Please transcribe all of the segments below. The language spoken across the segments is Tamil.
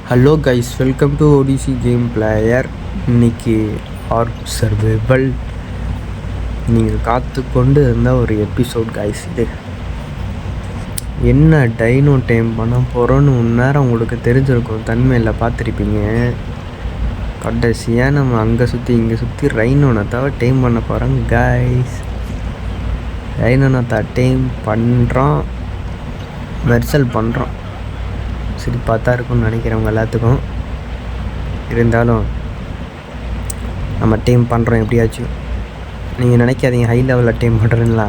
Hello guys, welcome to ODC game player. இன்னைக்கு ஆர்க் சர்வைவல் நீங்கள் காத்து கொண்டு இருந்தால் ஒரு எபிசோட் கைஸ். இது என்ன டைனோ டைம் பண்ண போகிறோன்னு நேரம் உங்களுக்கு தெரிஞ்சிருக்கும், தன்மையில் பார்த்துருப்பீங்க. கடைசியாக நம்ம அங்கே சுற்றி இங்கே சுற்றி ரைனோனத்தாவை டைம் பண்ண போகிறோம் கைஸ். ரைனோனத்தா டைம் பண்ணுறோம், மெர்சல் பண்ணுறோம். சரி பார்த்தா இருக்கும்னு நினைக்கிறவங்க எல்லாத்துக்கும். இருந்தாலும் நம்ம டீம் பண்ணுறோம் எப்படியாச்சும். நீங்கள் நினைக்காதீங்க ஹை லெவலில் டீம் பண்ணுறேன்னா.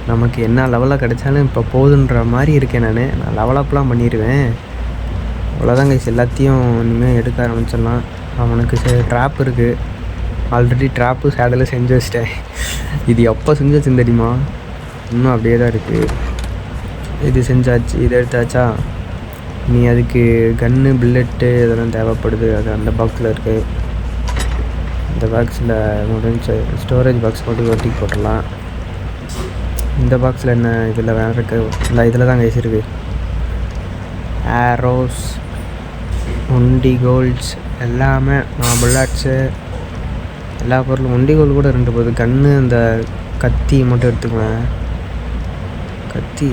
நமக்கு என்ன லெவலில் கிடைச்சாலும் இப்போ போதுன்ற மாதிரி இருக்கேன். நான் லெவலப்லாம் பண்ணிடுவேன். அவ்வளோதான் கைஸ், எல்லாத்தையும் இனிமேல் எடுக்க ஆரம்பிச்சிடலாம். அவனுக்கு ட்ராப் இருக்குது. ஆல்ரெடி ட்ராப்பு சேடலில் செஞ்சு வச்சிட்டேன். இது எப்போ செஞ்சு வச்சுன்னு தெரியுமா? இன்னும் அப்படியே தான் இருக்குது. இது செஞ்சாச்சு, இது எடுத்தாச்சா. நீ அதுக்கு கன்னு பில்லெட்டு இதெல்லாம் தேவைப்படுது. அது அந்த பாக்ஸில் இருக்குது. இந்த பாக்ஸில் முடிஞ்ச ஸ்டோரேஜ் பாக்ஸ் மட்டும் ஒட்டி போட்டுடலாம். இந்த பாக்ஸில் என்ன இதில் வேறு இருக்குது? இந்த இதில் தான் கைஸ் இருக்குது. ஆரோஸ், ஒண்டி கோல்ட்ஸ் எல்லாமே, புல்லட்ஸு, எல்லா பொருளும். ஒண்டி கோல்டு கூட 2 போகுது. கன்று, அந்த கத்தி மட்டும் எடுத்துக்குவேன். கத்தி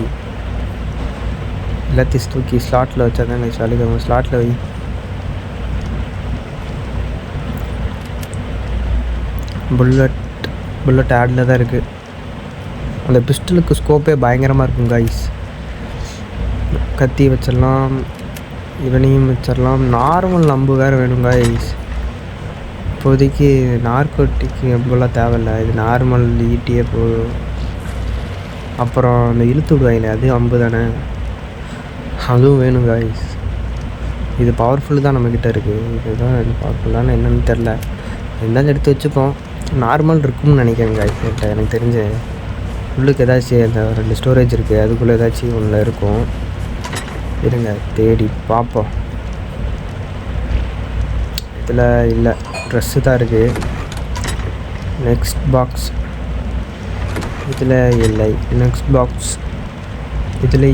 எல்லாத்தையும் தூக்கி ஸ்லாட்டில் வச்சா தான் கைஸ் வலிக்கும். ஸ்லாட்டில் வை. புல்லட் ஆடில் தான் இருக்குது. அந்த பிஸ்டலுக்கு ஸ்கோப்பே பயங்கரமாக இருக்கும் கைஸ். கத்தி வச்சிடலாம், இவனையும் வச்சிடலாம். நார்மல் நம்பு வேறு வேணும் கைஸ். இப்போதைக்கு நார்கோட்டிக்கு எவ்வளோலாம் தேவையில்லை. இது நார்மல் ஈட்டியே போதும். அப்புறம் அந்த இழுத்து விடுவாங்களே, அது அம்பு தானே, அதுவும் வேணும் கைஸ். இது பவர்ஃபுல்லு தான் நம்மக்கிட்ட இருக்குது. இதுதான் இது பவர்ஃபுல்லான என்னென்னு தெரில. இருந்தாலும் எடுத்து வச்சுப்போம். நார்மல் இருக்கும்னு நினைக்கிறேன் கைஸ். எனக்கு தெரிஞ்சு உள்ளுக்கு ஏதாச்சும் அந்த 2 ஸ்டோரேஜ் இருக்குது, அதுக்குள்ளே ஏதாச்சும் ஒன்றில் இருக்கும். இருங்க தேடி பார்ப்போம். இதில் இல்லை, ட்ரெஸ்ஸு தான் இருக்குது. நெக்ஸ்ட் பாக்ஸ் இதில் இல்லை. நெக்ஸ்ட் பாக்ஸ் இதில்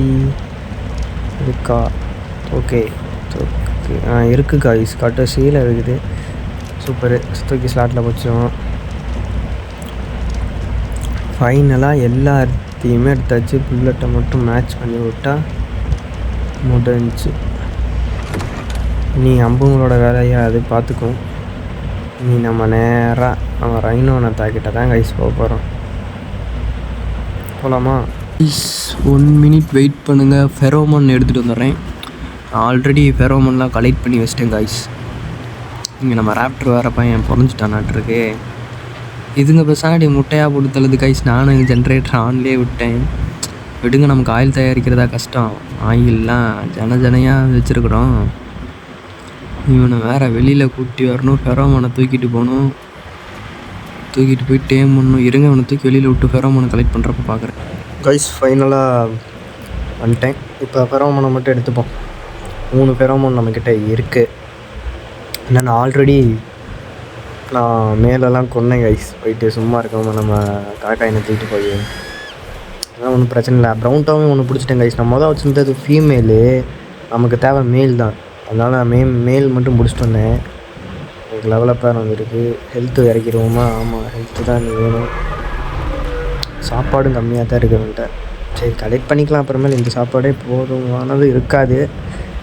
இருக்கா? ஓகே இருக்குது கைஸ். கடைசியில் இருக்குது. சூப்பரு. தூக்கி ஸ்லாட்டில் வச்சோம். ஃபைனலாக எல்லாத்தையுமே எடுத்தாச்சு. புல்லட்டை மட்டும் மேட்ச் பண்ணி விட்டால் முடிஞ்சு. நீ அம்புங்களோட வேலையை அது பார்த்துக்கும். நீ நம்ம நேராக நம்ம ரைனோனை தாக்கிட்ட தான் கைஸ் போக போகிறோம். போகலாமா? 1 மினிட் வெயிட் பண்ணுங்கள். ஃபெரோமோன் எடுத்துகிட்டு வந்துடுறேன். ஆல்ரெடி ஃபெரோமோன்லாம் கலெக்ட் பண்ணி வச்சிட்டேன் கைஸ். இங்கே நம்ம ராப்டர் வேறு பையன் பொறிஞ்சிட்டானாட்டிருக்கு. இதுங்க பெசாடி முட்டையாக போட்டு தள்ளுது கைஸ். நானும் ஜென்ரேட்டர் ஆன்லேயே விட்டேன். விடுங்க, நமக்கு ஆயில் தயாரிக்கிறதா கஷ்டம். ஆயிலெலாம் ஜனையாக வச்சுருக்குறோம். இவனை வேறு வெளியில் கூட்டி வரணும். ஃபெரோமோனை தூக்கிட்டு போகணும். தூக்கிட்டு போய் டேம் பண்ணணும். இருங்க, அவனை தூக்கி வெளியில் விட்டு ஃபெரோமோனை கலெக்ட் பண்ணுறப்ப பார்க்குறேன் கைஸ். ஃபைனலாக வந்துட்டேன். இப்போ ஃபெரோமோனை மட்டும் எடுத்துப்போம். 3 ஃபெரோமோன் நம்மக்கிட்ட இருக்குது. என்னென்னா ஆல்ரெடி நான் மேலெல்லாம் கொன்னேன் கைஸ். போயிட்டு சும்மா இருக்காமல் நம்ம காக்காயினை தூக்கிட்டு போய். அதெல்லாம் ஒன்றும் பிரச்சனை இல்லை. ப்ரௌன்டாவும் ஒன்று பிடிச்சிட்டேன் கைஸ். நான் மொதல் வச்சுருந்தது ஃபீமேலு, நமக்கு தேவை மேல் தான். அதனால் நான் மேல் மட்டும் பிடிச்சிட்டு வந்தேன். எனக்கு லெவலப்பாக வந்துருக்கு. ஹெல்த்து இறக்கிடுவோமா? ஆமாம், ஹெல்த்து தான் வேணும். சாப்பாடும் கம்மியாக தான் இருக்குன்ட்டு. சரி, கலெக்ட் பண்ணிக்கலாம். அப்புறமேல இந்த சாப்பாடே போதுமானது இருக்காது.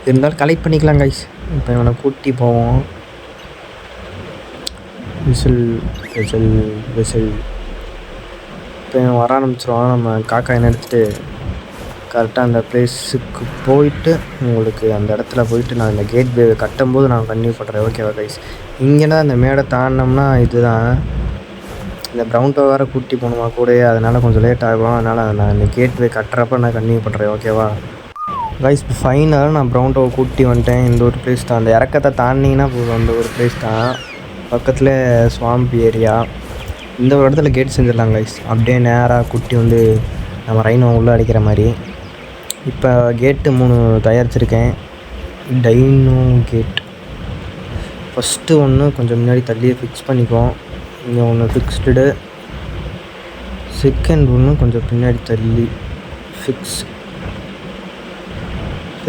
இருந்தாலும் கலெக்ட் பண்ணிக்கலாம் கைஸ். இப்போ இவனை கூட்டி போவோம். Whistle whistle whistle. இப்போ இவன் வர ஆரம்பிச்சிருவான். நம்ம காக்காயினை எடுத்துகிட்டு கரெக்டாக அந்த ப்ளேஸுக்கு போயிட்டு, உங்களுக்கு அந்த இடத்துல போயிட்டு நான் இந்த கேட் வே கட்டும்போது நான் கன்டினியூ பண்ணுறேன். ஓகேவா கைஸ்? இங்கேனா அந்த மேடை தாண்டினோம்னா இதுதான். இந்த ப்ரௌன்டோ வேறு கூட்டி போகணுமா கூட, அதனால் கொஞ்சம் லேட் ஆகும். அதனால் நான் இந்த கேட் வே கட்டுறப்ப நான் கன்டினியூ பண்ணுறேன். ஓகேவா கைஸ்? இப்போ ஃபைனலாக நான் ப்ரௌன்டோவை கூட்டி வந்துட்டேன். இந்த ஒரு பிளேஸ் தான். அந்த இறக்கத்தை தாண்டிங்கன்னா போதும், அந்த ஒரு பிளேஸ் தான். பக்கத்தில் ஸ்வாம்ப் ஏரியா. இந்த ஒரு இடத்துல கேட் செஞ்சிடலாம் கைஸ். அப்படியே நேராக கூட்டி வந்து நம்ம ரைனோ உள்ளே அடிக்கிற மாதிரி. இப்போ கேட்டு 3 தயாரிச்சிருக்கேன். டைனோ கேட் ஃபஸ்ட்டு ஒன்று கொஞ்சம் முன்னாடி தள்ளியே ஃபிக்ஸ் பண்ணிக்குவோம். இங்கே ஒன்று ஃபிக்ஸ்டு. செகண்ட் ஒன்று கொஞ்சம் பின்னாடி தள்ளி ஃபிக்ஸ்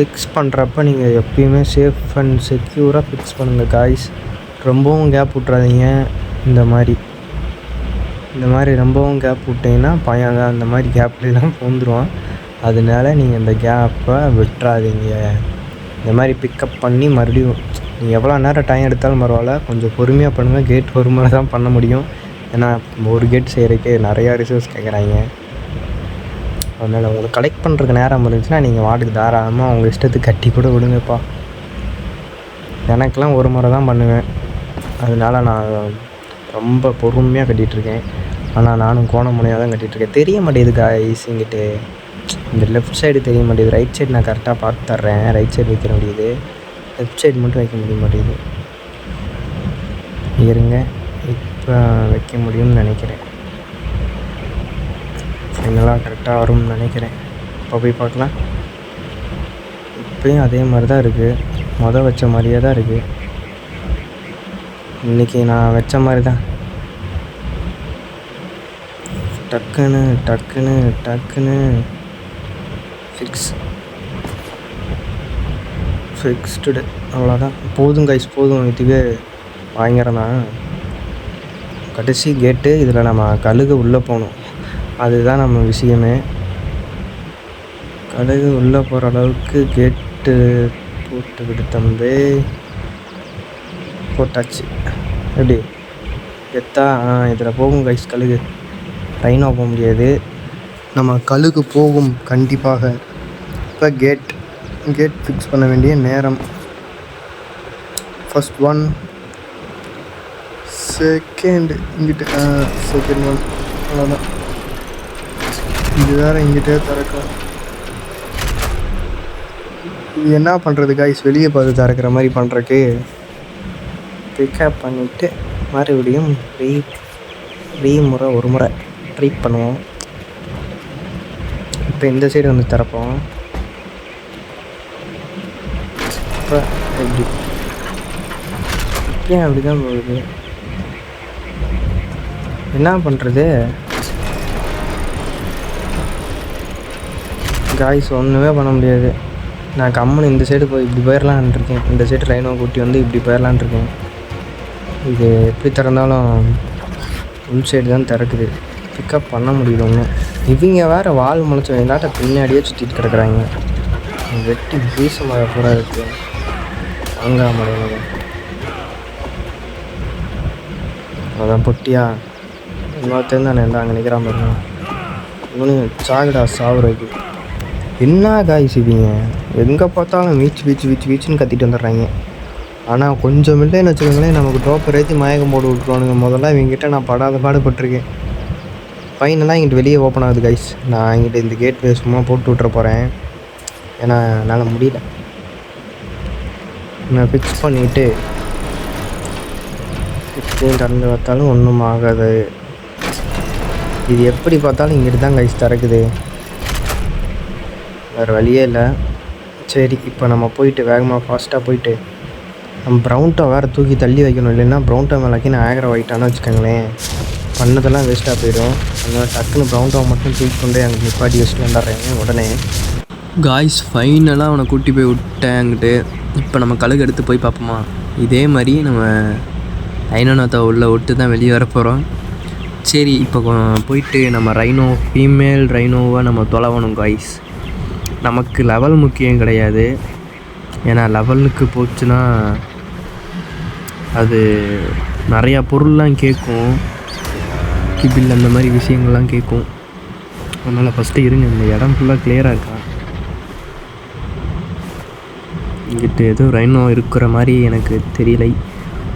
ஃபிக்ஸ் பண்ணுறப்ப நீங்கள் எப்பயுமே சேஃப் அண்ட் செக்யூராக ஃபிக்ஸ் பண்ணுங்கள் காய்ஸ். ரொம்பவும் கேப் விட்றாதீங்க. இந்த மாதிரி ரொம்பவும் கேப் விட்டிங்கன்னா பையன் தான் அந்த மாதிரி கேப்லாம் பூந்துருவான். அதனால நீங்கள் இந்த கேப்பை விட்டுறாதீங்க. இந்த மாதிரி பிக்கப் பண்ணி மறுபடியும் நீங்கள் எவ்வளோ நேரம் டைம் எடுத்தாலும் பரவாயில்ல, கொஞ்சம் பொறுமையாக பண்ணுங்கள். கேட் ஒரு முறை தான் பண்ண முடியும். ஏன்னா ஒரு கேட் செய்கிறதுக்கே நிறையா ரிசோர்ஸ் கேட்குறாங்க. அதனால் உங்களுக்கு கலெக்ட் பண்ணுறதுக்கு நேரம் இருந்துச்சுன்னா நீங்கள் வாட்டுக்கு தாராளமாக உங்கள் இஷ்டத்துக்கு கட்டி கூட விடுங்கப்பா. எனக்கெலாம் ஒரு முறை தான் பண்ணுவேன். அதனால் நான் ரொம்ப பொறுமையாக கட்டிகிட்ருக்கேன். ஆனால் நானும் கோண முனையாக தான் கட்டிகிட்ருக்கேன். தெரிய மாட்டேங்குது காய்ஸ். இங்கிட்டு இந்த லெஃப்ட் சைடு தெரிய மாட்டேங்குது. ரைட் சைடு நான் கரெக்டாக பார்த்து தர்றேன். ரைட் சைடு வைக்க முடியுது, லெஃப்ட் சைடு மட்டும் வைக்க முடிய மாட்டேங்குது. இருங்க, இப்போ வைக்க முடியும்னு நினைக்கிறேன். ஃபைனலாக கரெக்டாக வரும்னு நினைக்கிறேன். இப்போ போய் பார்க்கலாம். இப்போயும் அதே மாதிரி தான் இருக்குது. வச்ச மாதிரியே தான் இருக்குது. இன்றைக்கி நான் வச்ச மாதிரி தான். டக்குன்னு ஃபிக்ஸ்டு. அவ்வளோதான், போதும் கைஸ், போதும். இதுவே வாங்கிறேன்னா கடைசி கேட்டு. இதில் நம்ம கழுகு உள்ளே போகணும். அதுதான் நம்ம விஷயமே. கழுகு உள்ளே போகிற அளவுக்கு கேட்டு போட்டு விடுத்தம்பே. போட்டாச்சு. எப்படி எத்தா இதில் போகும் கைஸ் கழுகு. ரைனோ போக முடியாது, நம்ம கழுகு போகும் கண்டிப்பாக. இப்போ கேட் ஃபிக்ஸ் பண்ண வேண்டிய நேரம். ஃபர்ஸ்ட் ஒன், செகண்ட் இங்கிட்ட, செகண்ட் ஒன். அவ்வளோதான். இது வேறு இங்கிட்டே திறக்கும். இது என்ன பண்ணுறது காய்ஸ்? வெளியே பார்த்து திறக்கிற மாதிரி பண்ணுறக்கு பிக்கப் பண்ணிவிட்டு மறுபடியும் ஒரு முறை ட்ரை பண்ணுவோம். இப்போ இந்த சைடு வந்து திறப்போம். இப்போ எப்படி ஏன் அப்படி தான் போகுது? என்ன பண்ணுறது காய்ஸ்? ஒன்றுமே பண்ண முடியாது. நான் கம்முன்னு இந்த சைடு போய் இப்படி போயிடலான் இருக்கேன். இந்த சைடு ட்ரெயினை கூட்டி வந்து இப்படி போயிடலான் இருக்கேன். இது எப்படி திறந்தாலும் உள் சைடு தான் திறக்குது. பிக்கப் பண்ண முடியல ஒன்றும். இவங்க வேறு வால் முளைச்சி வேண்டாட்ட பின்னாடியே சுற்றிட்டு கிடக்குறாங்க. வெட்டி வீச மழை பூரா இருக்குது. வாங்க முடியல. அதான் பொட்டியா இன்னொருத்தன் தானே இருந்தால் அங்கே நிற்கிறான் பாருங்க. இவனு சாகுடா சாவுறதுக்கு. என்ன காய்ஸ் இவங்க எங்கே பார்த்தாலும் வீச்சுன்னு கத்திட்டு வந்துடுறாங்க. ஆனால் கொஞ்சம் இல்லைன்னு வச்சுக்கோங்களேன், நமக்கு டோப்பர் ஏற்றி மயக்கம் போட்டு விட்ருவானுங்க. முதல்ல இவங்ககிட்ட நான் பாடுபட்டிருக்கேன். ஃபைனலாக இங்கிட்டு வெளியே ஓப்பன் ஆகுது கைஸ். நான் இங்கிட்ட இந்த கேட் வே சும்மா போட்டு விட்ற போகிறேன். ஏன்னா என்னால் முடியல. நான் ஃபிக்ஸ் பண்ணிவிட்டு இப்படியும் திறந்து பார்த்தாலும் ஒன்றும் ஆகாது. இது எப்படி பார்த்தாலும் இங்கிட்டு தான் கைஸ் திறக்குது. வேறு வழியே இல்லை. சரி, இப்போ நம்ம போயிட்டு வேகமாக ஃபாஸ்ட்டாக போயிட்டு நம்ம ப்ரௌன்டோ வேறு தூக்கி தள்ளி வைக்கணும். இல்லைன்னா ப்ரௌன்டோ மேலாக்கி நான் ஆகிற ஆகிட்டான்னு வச்சுக்கோங்களேன், பண்ணதெல்லாம் வேஸ்ட்டாக போயிடும். அதனால் டக்குன்னு ப்ரௌன்டோ மட்டும் தூக்கி கொண்டு அங்கே நிப்பாட்டி வச்சுட்டு வந்துடுறேன் உடனே. காய்ஸ் ஃபைனலாக அவனை கூட்டி போய் விட்டேன் அங்கிட்டு. இப்போ நம்ம கழுகு எடுத்து போய் பார்ப்போமா? இதே மாதிரி நம்ம ரைனோநாத்தை உள்ளே விட்டு தான் வெளியே வர போகிறோம். சரி, இப்போ போயிட்டு நம்ம ஃபீமேல் ரைனோவை நம்ம தொலைவணும் காய்ஸ். நமக்கு லெவல் முக்கியம் கிடையாது. ஏன்னா லெவலுக்கு போச்சுன்னா அது நிறையா பொருள்லாம் கேட்கும், கிபில் அந்த மாதிரி விஷயங்கள்லாம் கேட்கும். அதனால் ஃபஸ்ட்டு இருங்க, இந்த இடம் ஃபுல்லாக கிளியராக இருக்கா? இங்கிட்டு எதுவும் ரைனோ இருக்கிற மாதிரி எனக்கு தெரியலை.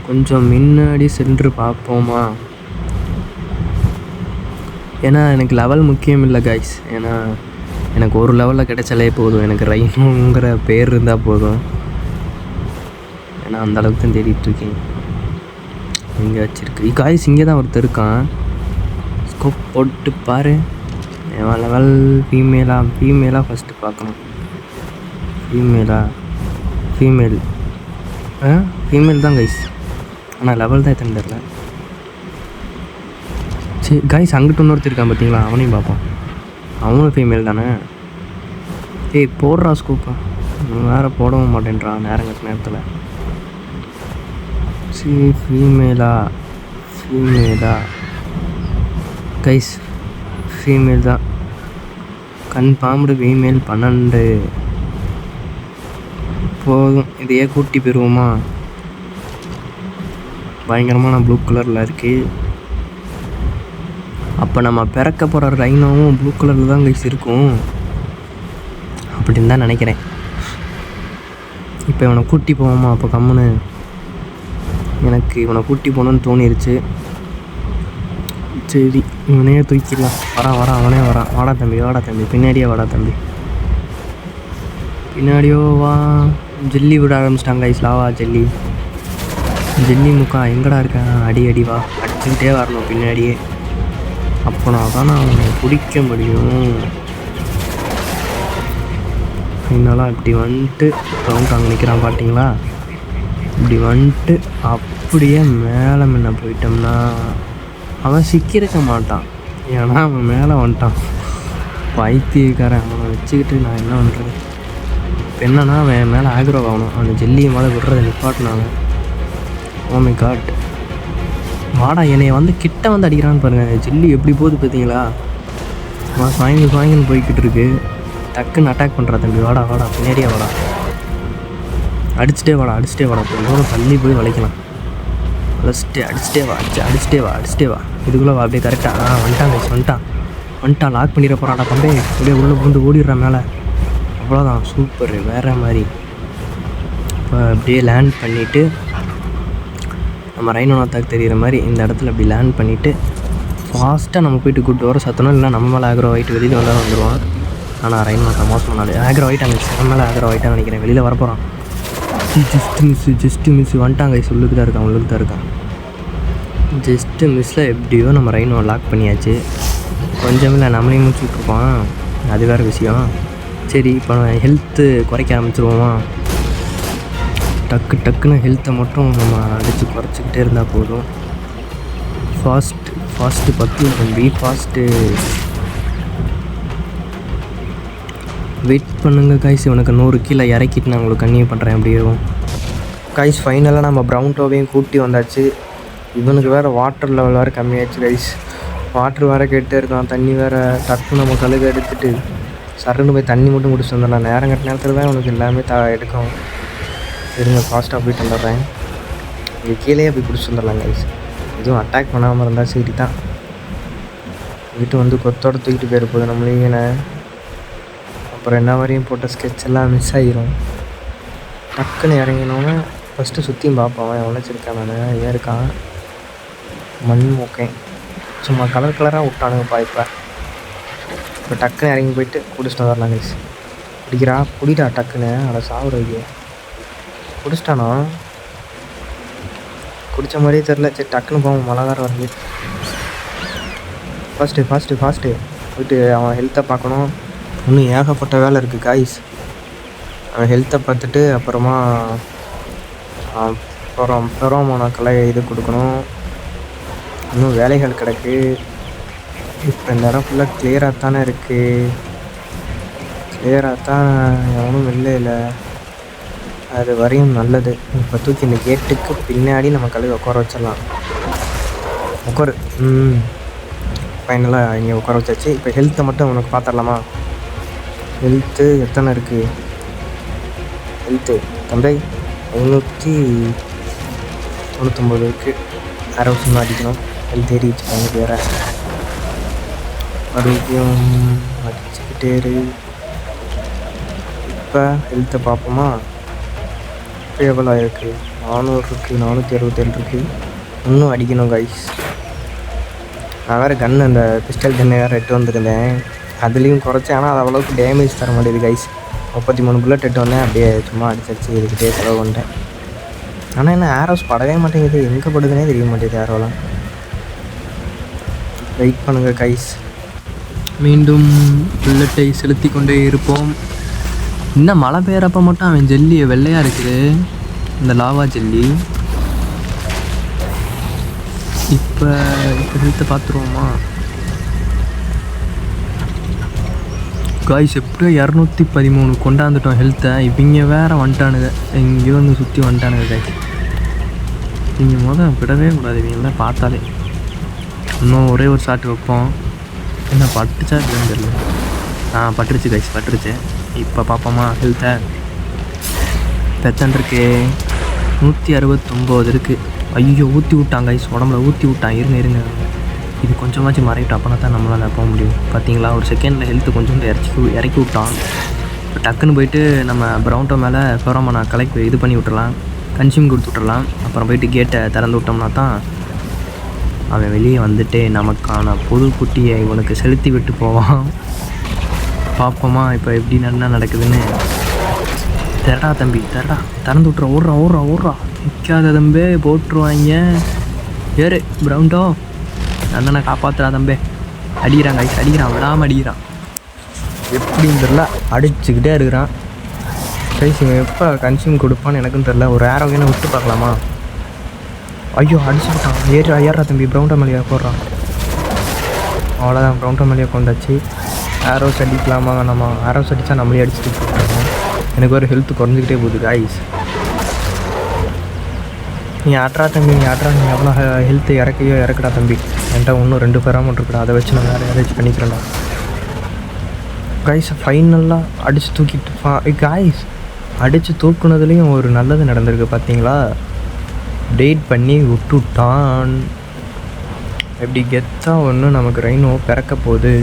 கொஞ்சம் முன்னாடி சென்று பார்ப்போமா? ஏன்னா எனக்கு லெவல் முக்கியம் இல்லை காய்ஸ். ஏன்னா எனக்கு ஒரு லெவலில் கிடைச்சாலே போதும். எனக்கு ரைனோங்கிற பேர் இருந்தால் போதும். ஏன்னா அந்தளவுக்கு தான் தேடிட்டுருக்கேன். இங்கே வச்சுருக்கு காய்ஸ். இங்கே தான் ஒருத்தர் இருக்கான். ஸ்கோப் போட்டு பாரு. லெவல் ஃபீமேலாக ஃபஸ்ட்டு பார்க்கணும். ஃபீமேல் தான் கைஸ். ஆனால் லெவல் தான் எத்தனை தெரியல. சரி கைஸ், அங்கிட்டு இன்னொருத்தர் இருக்கான் பார்த்தீங்களா? அவனையும் பார்ப்போம். அவனும் ஃபீமேல் தானே. ஏய் போடுறா ஸ்கோப்பா. வேறு போடவும் மாட்டேன்றான் நேரத்தில். ஃபீமேலா கைஸ், ஃபீமேல் தான். கன்ஃபார்ம்டு ஃபீமேல் 12 போதும். இதையே கூட்டி போயிடுவோமா? பயங்கரமான ப்ளூ கலரில் இருக்குது. அப்போ நம்ம பிறக்க போகிற ரைனோவும் ப்ளூ கலரில் தான் கைஸ் இருக்கும் அப்படின்னு தான் நினைக்கிறேன். இப்போ இவனை கூட்டி போவோமா? அப்போ கம்முன்னு எனக்கு இவனை கூட்டி போகணுன்னு தோணிருச்சு. சரி, இவனையே தூக்கிடலாம். வரான் அவனே வரான். வாடா தம்பி பின்னாடியே வாடா தம்பி. பின்னாடியோ வா. ஜெல்லி விட ஆரம்பிச்சிட்டாங்க கைஸ். லாவா ஜெல்லி முக்கா எங்கடா இருக்கேன்? அடி வா, அடிச்சுக்கிட்டே வரணும் பின்னாடியே. அப்போனா தான் நான் அவனை பிடிக்க முடியும். என்னால் இப்படி வந்துட்டு ரவுண்ட் அங்கே நிற்கிறான் பார்த்தீங்களா? இப்படி வந்துட்டு அப்படியே மேலே முன்ன போயிட்டோம்னா அவன் சிக்கிருக்க மாட்டான். ஏன்னா அவன் மேலே வந்துட்டான். பைத்தியக்காரன். அவனை வச்சுக்கிட்டு நான் என்ன பண்ணுறது? இப்போ என்னன்னா அவன் மேலே ஆக்ரோ ஆகணும். அந்த ஜெல்லியை மேலே விடுறதை நிப்பாட்டினாங்க. Oh my God. வாடா, என்னைய வந்து கிட்ட வந்து அடிக்கிறான்னு பாருங்கள். ஜெல்லி எப்படி போகுது பார்த்தீங்களா? வாங்கின்னு போய்கிட்டு இருக்கு. டக்குன்னு அட்டாக் பண்ணுறா தம்பி. வாடா பின்னாடியே வாடா. அடிச்சுட்டே வாடா. கொஞ்சம் தள்ளி போய் வளைக்கலாம். அடிச்சுட்டே வா. இதுக்குள்ளே வா. அப்படியே கரெக்டாக வந்துட்டான். லாக் பண்ணிட போகிறாடா தம்பி. அப்படியே உள்ளே பூந்து ஓடிடுறான் மேலே. அவ்வளோதான். சூப்பர், வேறு மாதிரி. இப்போ அப்படியே லேண்ட் பண்ணிவிட்டு நம்ம ரைனோனாத்தாக்கு தெரிகிற மாதிரி இந்த இடத்துல அப்படி லேண்ட் பண்ணிவிட்டு ஃபாஸ்ட்டாக நம்ம போய்ட்டு கூப்பிட்டு வர சத்தணும். இல்லை நம்ம மேலே ஆக்ரோ ஆகிட்டு வெளியில் வந்தால் வந்துடுவான். ஆனால் ரைனோனாத்தா மோசம் பண்ணாலே ஆக்ரோ ஆகிட்டு அங்கே நம்ம மேலே ஆக்ரோ ஆகிட்டான்னு நினைக்கிறேன். வெளியில் வரப்போகிறான். ஜஸ்ட்டு மிஸ் வந்துட்டாங்க. உள்ளுக்கு தான் இருக்கான். ஜஸ்ட்டு மிஸ்ஸில் எப்படியோ நம்ம ரைனோ லாக் பண்ணியாச்சு. கொஞ்சம் இல்லை நம்மளையும் முடிச்சு விட்ருப்பான். அது வேறு விஷயம். சரி, இப்போ ஹெல்த்து குறைக்க ஆரம்பிச்சிருவோமா? டக்குன்னு ஹெல்த்தை மட்டும் நம்ம அடித்து குறைச்சிக்கிட்டே இருந்தால் போதும். ஃபாஸ்ட்டு 10 தம்பி. வெயிட் பண்ணுங்கள் கைஸ். இவனுக்கு 100 கீழே இறக்கிட்டு நான் உங்களுக்கு கன்னியூ பண்ணுறேன். அப்படியே கைஸ், ஃபைனலாக நம்ம ப்ரௌன்டோவையும் கூட்டி வந்தாச்சு. இவனுக்கு வேறு வாட்டர் லெவல் வேறு கம்மியாச்சு கைஸ். வாட்ரு வேறு கேட்டே இருக்கான். தண்ணி வேறு டக்கு நம்ம கழுக எடுத்துகிட்டு சருன்னு போய் தண்ணி மட்டும் குடிச்சு வந்துடலாம். நேரத்தில் தான் இவனுக்கு எல்லாமே எடுக்கும். இருங்க, ஃபாஸ்ட்டாக போய்ட்டு வந்துடுறேன். இங்கே கீழே போய் குடிச்சு வந்துடலாம் கைஸ். எதுவும் அட்டாக் பண்ணாமல் இருந்தால் சரி தான். வீட்டு வந்து கொத்தோடு தூக்கிட்டு போயிருப்போது நம்மளே. அப்புறம் என்ன வரையும் போட்ட ஸ்கெட்ச் எல்லாம் மிஸ் ஆகிரும். டக்குன்னு இறங்கினோன்னே ஃபஸ்ட்டு சுற்றியும் பார்ப்போம். அவன் உழைச்சிருக்கான். நான் ஏன் இருக்கான் மண் மூக்கேன். சும்மா கலராக விட்டானுங்கப்பா. இப்போ டக்குன்னு இறங்கி போயிட்டு குடிச்சிட்டு வரலாம் கைஸ். குடிடா டக்குன்னு. அதை சாப்பிட்றது குடிச்சிட்டானோ? குடித்த மாதிரியே தெரில. சரி, டக்குன்னு போவோம். மழை வேறு வருது. ஃபாஸ்ட்டு போயிட்டு அவன் ஹெல்த்தை பார்க்கணும். இன்னும் ஏகப்பட்ட வேலை இருக்குது காய்ஸ். அவன் ஹெல்த்தை பார்த்துட்டு அப்புறமா ஃபெரோமோனாக்கெல்லாம் இது கொடுக்கணும். இன்னும் வேலைகள் கிடக்கு. இப்போ இந்த இடம் ஃபுல்லாக கிளியராக தானே இருக்குது. எவனும் இல்லை. அது வரையும் நல்லது. இப்போ தூக்கி இந்த கேட்டுக்கு பின்னாடி நம்ம கழுவி உட்கார வச்சிடலாம். ஃபைனலாக இங்கே உட்கார வச்சாச்சு. இப்போ ஹெல்த்தை மட்டும் உனக்கு பார்த்துடலாமா? ஹெல்த்து எத்தனை இருக்குது? ஹெல்த்து தம்பி 599 இருக்குது. அரௌசம் அடிக்கணும். ஹெல்த் ஏறிச்சு. எனக்கு வேறு மறுபடியும் அடிச்சுக்கிட்டே இரு. இப்போ ஹெல்த்தை பார்ப்போமா? இப்போ எவ்வளோ இருக்குது? 400 இருக்குது. 467 இருக்குது. இன்னும் அடிக்கணும் கைஸ். நான் வேறு கன்று, அந்த பிஸ்டல் கன்று வேறு எட்டு வந்துருந்தேன். அதுலேயும் குறைச்சேன். ஆனால் அது அவ்வளோக்கு டேமேஜ் தர மாட்டேது கைஸ். 33 புல்லட் எட்டு வந்தேன். அப்படியே சும்மா அடிச்சு இதுக்கிட்டே செலவு பண்ணிட்டேன். ஆனால் என்ன ஆரோஸ் படவே மாட்டேங்குது. எங்கே படுதுன்னே தெரிய மாட்டேங்குது ஆரோலாம். வெயிட் பண்ணுங்கள் கைஸ். மீண்டும் புல்லட்டை செலுத்தி கொண்டே இருப்போம். இன்னும் மழை பெய்யறப்ப மட்டும் அவன் ஜெல்லி வெள்ளையாக இருக்குது. இந்த லாவா ஜெல்லி. இப்போ ஹெல்த்தை பார்த்துருவோமா? காய்ஸ் எப்படியோ 213 கொண்டாந்துட்டோம் ஹெல்த்தை. இவங்க வேறு வந்துட்டானுங்க, எங்கேயோ வந்து சுற்றி வந்துட்டானுங்க காய்ஸ். நீங்கள் விடவே கூடாது இவங்கெல்லாம் பார்த்தாலே. இன்னும் ஒரே ஒரு ஷாட் வைப்போம். என்ன பட்டுச்சா இல்லைன்னு தெரியல. பட்டுருச்சு கைஸ், பட்டுருச்சு. இப்போ பார்ப்போமா ஹெல்த்தை. பெத்தன் இருக்கு 169 இருக்குது. ஐயோ ஊற்றி விட்டான் கைஸ், உடம்புல ஊற்றி விட்டான். இருங்க இது கொஞ்சமாச்சும் மறைவிட்டு அப்போனா தான் நம்மளால் போக முடியும். பார்த்தீங்களா, ஒரு செகண்டில் ஹெல்த்து கொஞ்சோண்டு இறக்கி விட்டான். இப்போ டக்குன்னு போயிட்டு நம்ம ப்ரௌன்டோ மேலே ஃபெரோமோனை இது பண்ணி விட்டுறலாம், கன்சியூம் கொடுத்து விட்டுறலாம். அப்புறம் போயிட்டு கேட்டை திறந்து விட்டோம்னா தான் அவன் வெளியே வந்துட்டு நமக்கான புது குட்டியை இவனுக்கு செலுத்தி விட்டு போவான். பார்ப்போமா இப்போ எப்படி நடக்குதுன்னு. திறடா தம்பி, திறந்து விட்ற. ஓடுறா நிற்காத தம்பே, போட்டுருவாங்க. ஏறு ப்ரௌன்டோ, அண்ணனை காப்பாற்றுறா தம்பே. அடிக்கிறான் கைஸ், விடாமல் அடிக்கிறான். எப்படின்னு தெரில, அடிச்சுக்கிட்டே இருக்கிறான் கைஸ். இவன் எப்போ கன்சியூம் கொடுப்பான்னு எனக்கும் தெரில. ஒரு ஆரோக்கியம் விட்டு பார்க்கலாமா? ஐயோ அடிச்சுக்கிட்டான். ஏறா தம்பி, ப்ரௌன்டோ மேலேயே போடுறான். அவ்வளோதான், ப்ரௌன்டோ மேலேயே கொண்டாச்சு. ஆரோஸ் அடிக்கலாமா வேணாமா? ஆரோஸ் அடித்தா நம்மளே அடிச்சுட்டு போட்டுருக்கோம். எனக்கு ஒரு ஹெல்த் குறைஞ்சிக்கிட்டே போகுது காய்ஸ். நீ ஆட்ரா தம்பி, நீ எவ்வளோ ஹெல்த்து இறக்கடா தம்பி. என்கிட்ட இன்னும் 2 ஃபெரோமோன் இருக்குடா, அதை வச்சு நான் வேறு ஏதாச்சும் பண்ணிக்கிறேன்டா காய்ஸ். ஃபைனலாக அடித்து தூக்கிட்டு காய்ஸ். அடித்து தூக்குனதுலேயும் ஒரு நல்லது நடந்திருக்கு பார்த்தீங்களா? டேட் பண்ணி விட்டுட்டான். எப்படி கெத்தாக ஒன்று நமக்கு ரைனோ பிறக்க போகுது.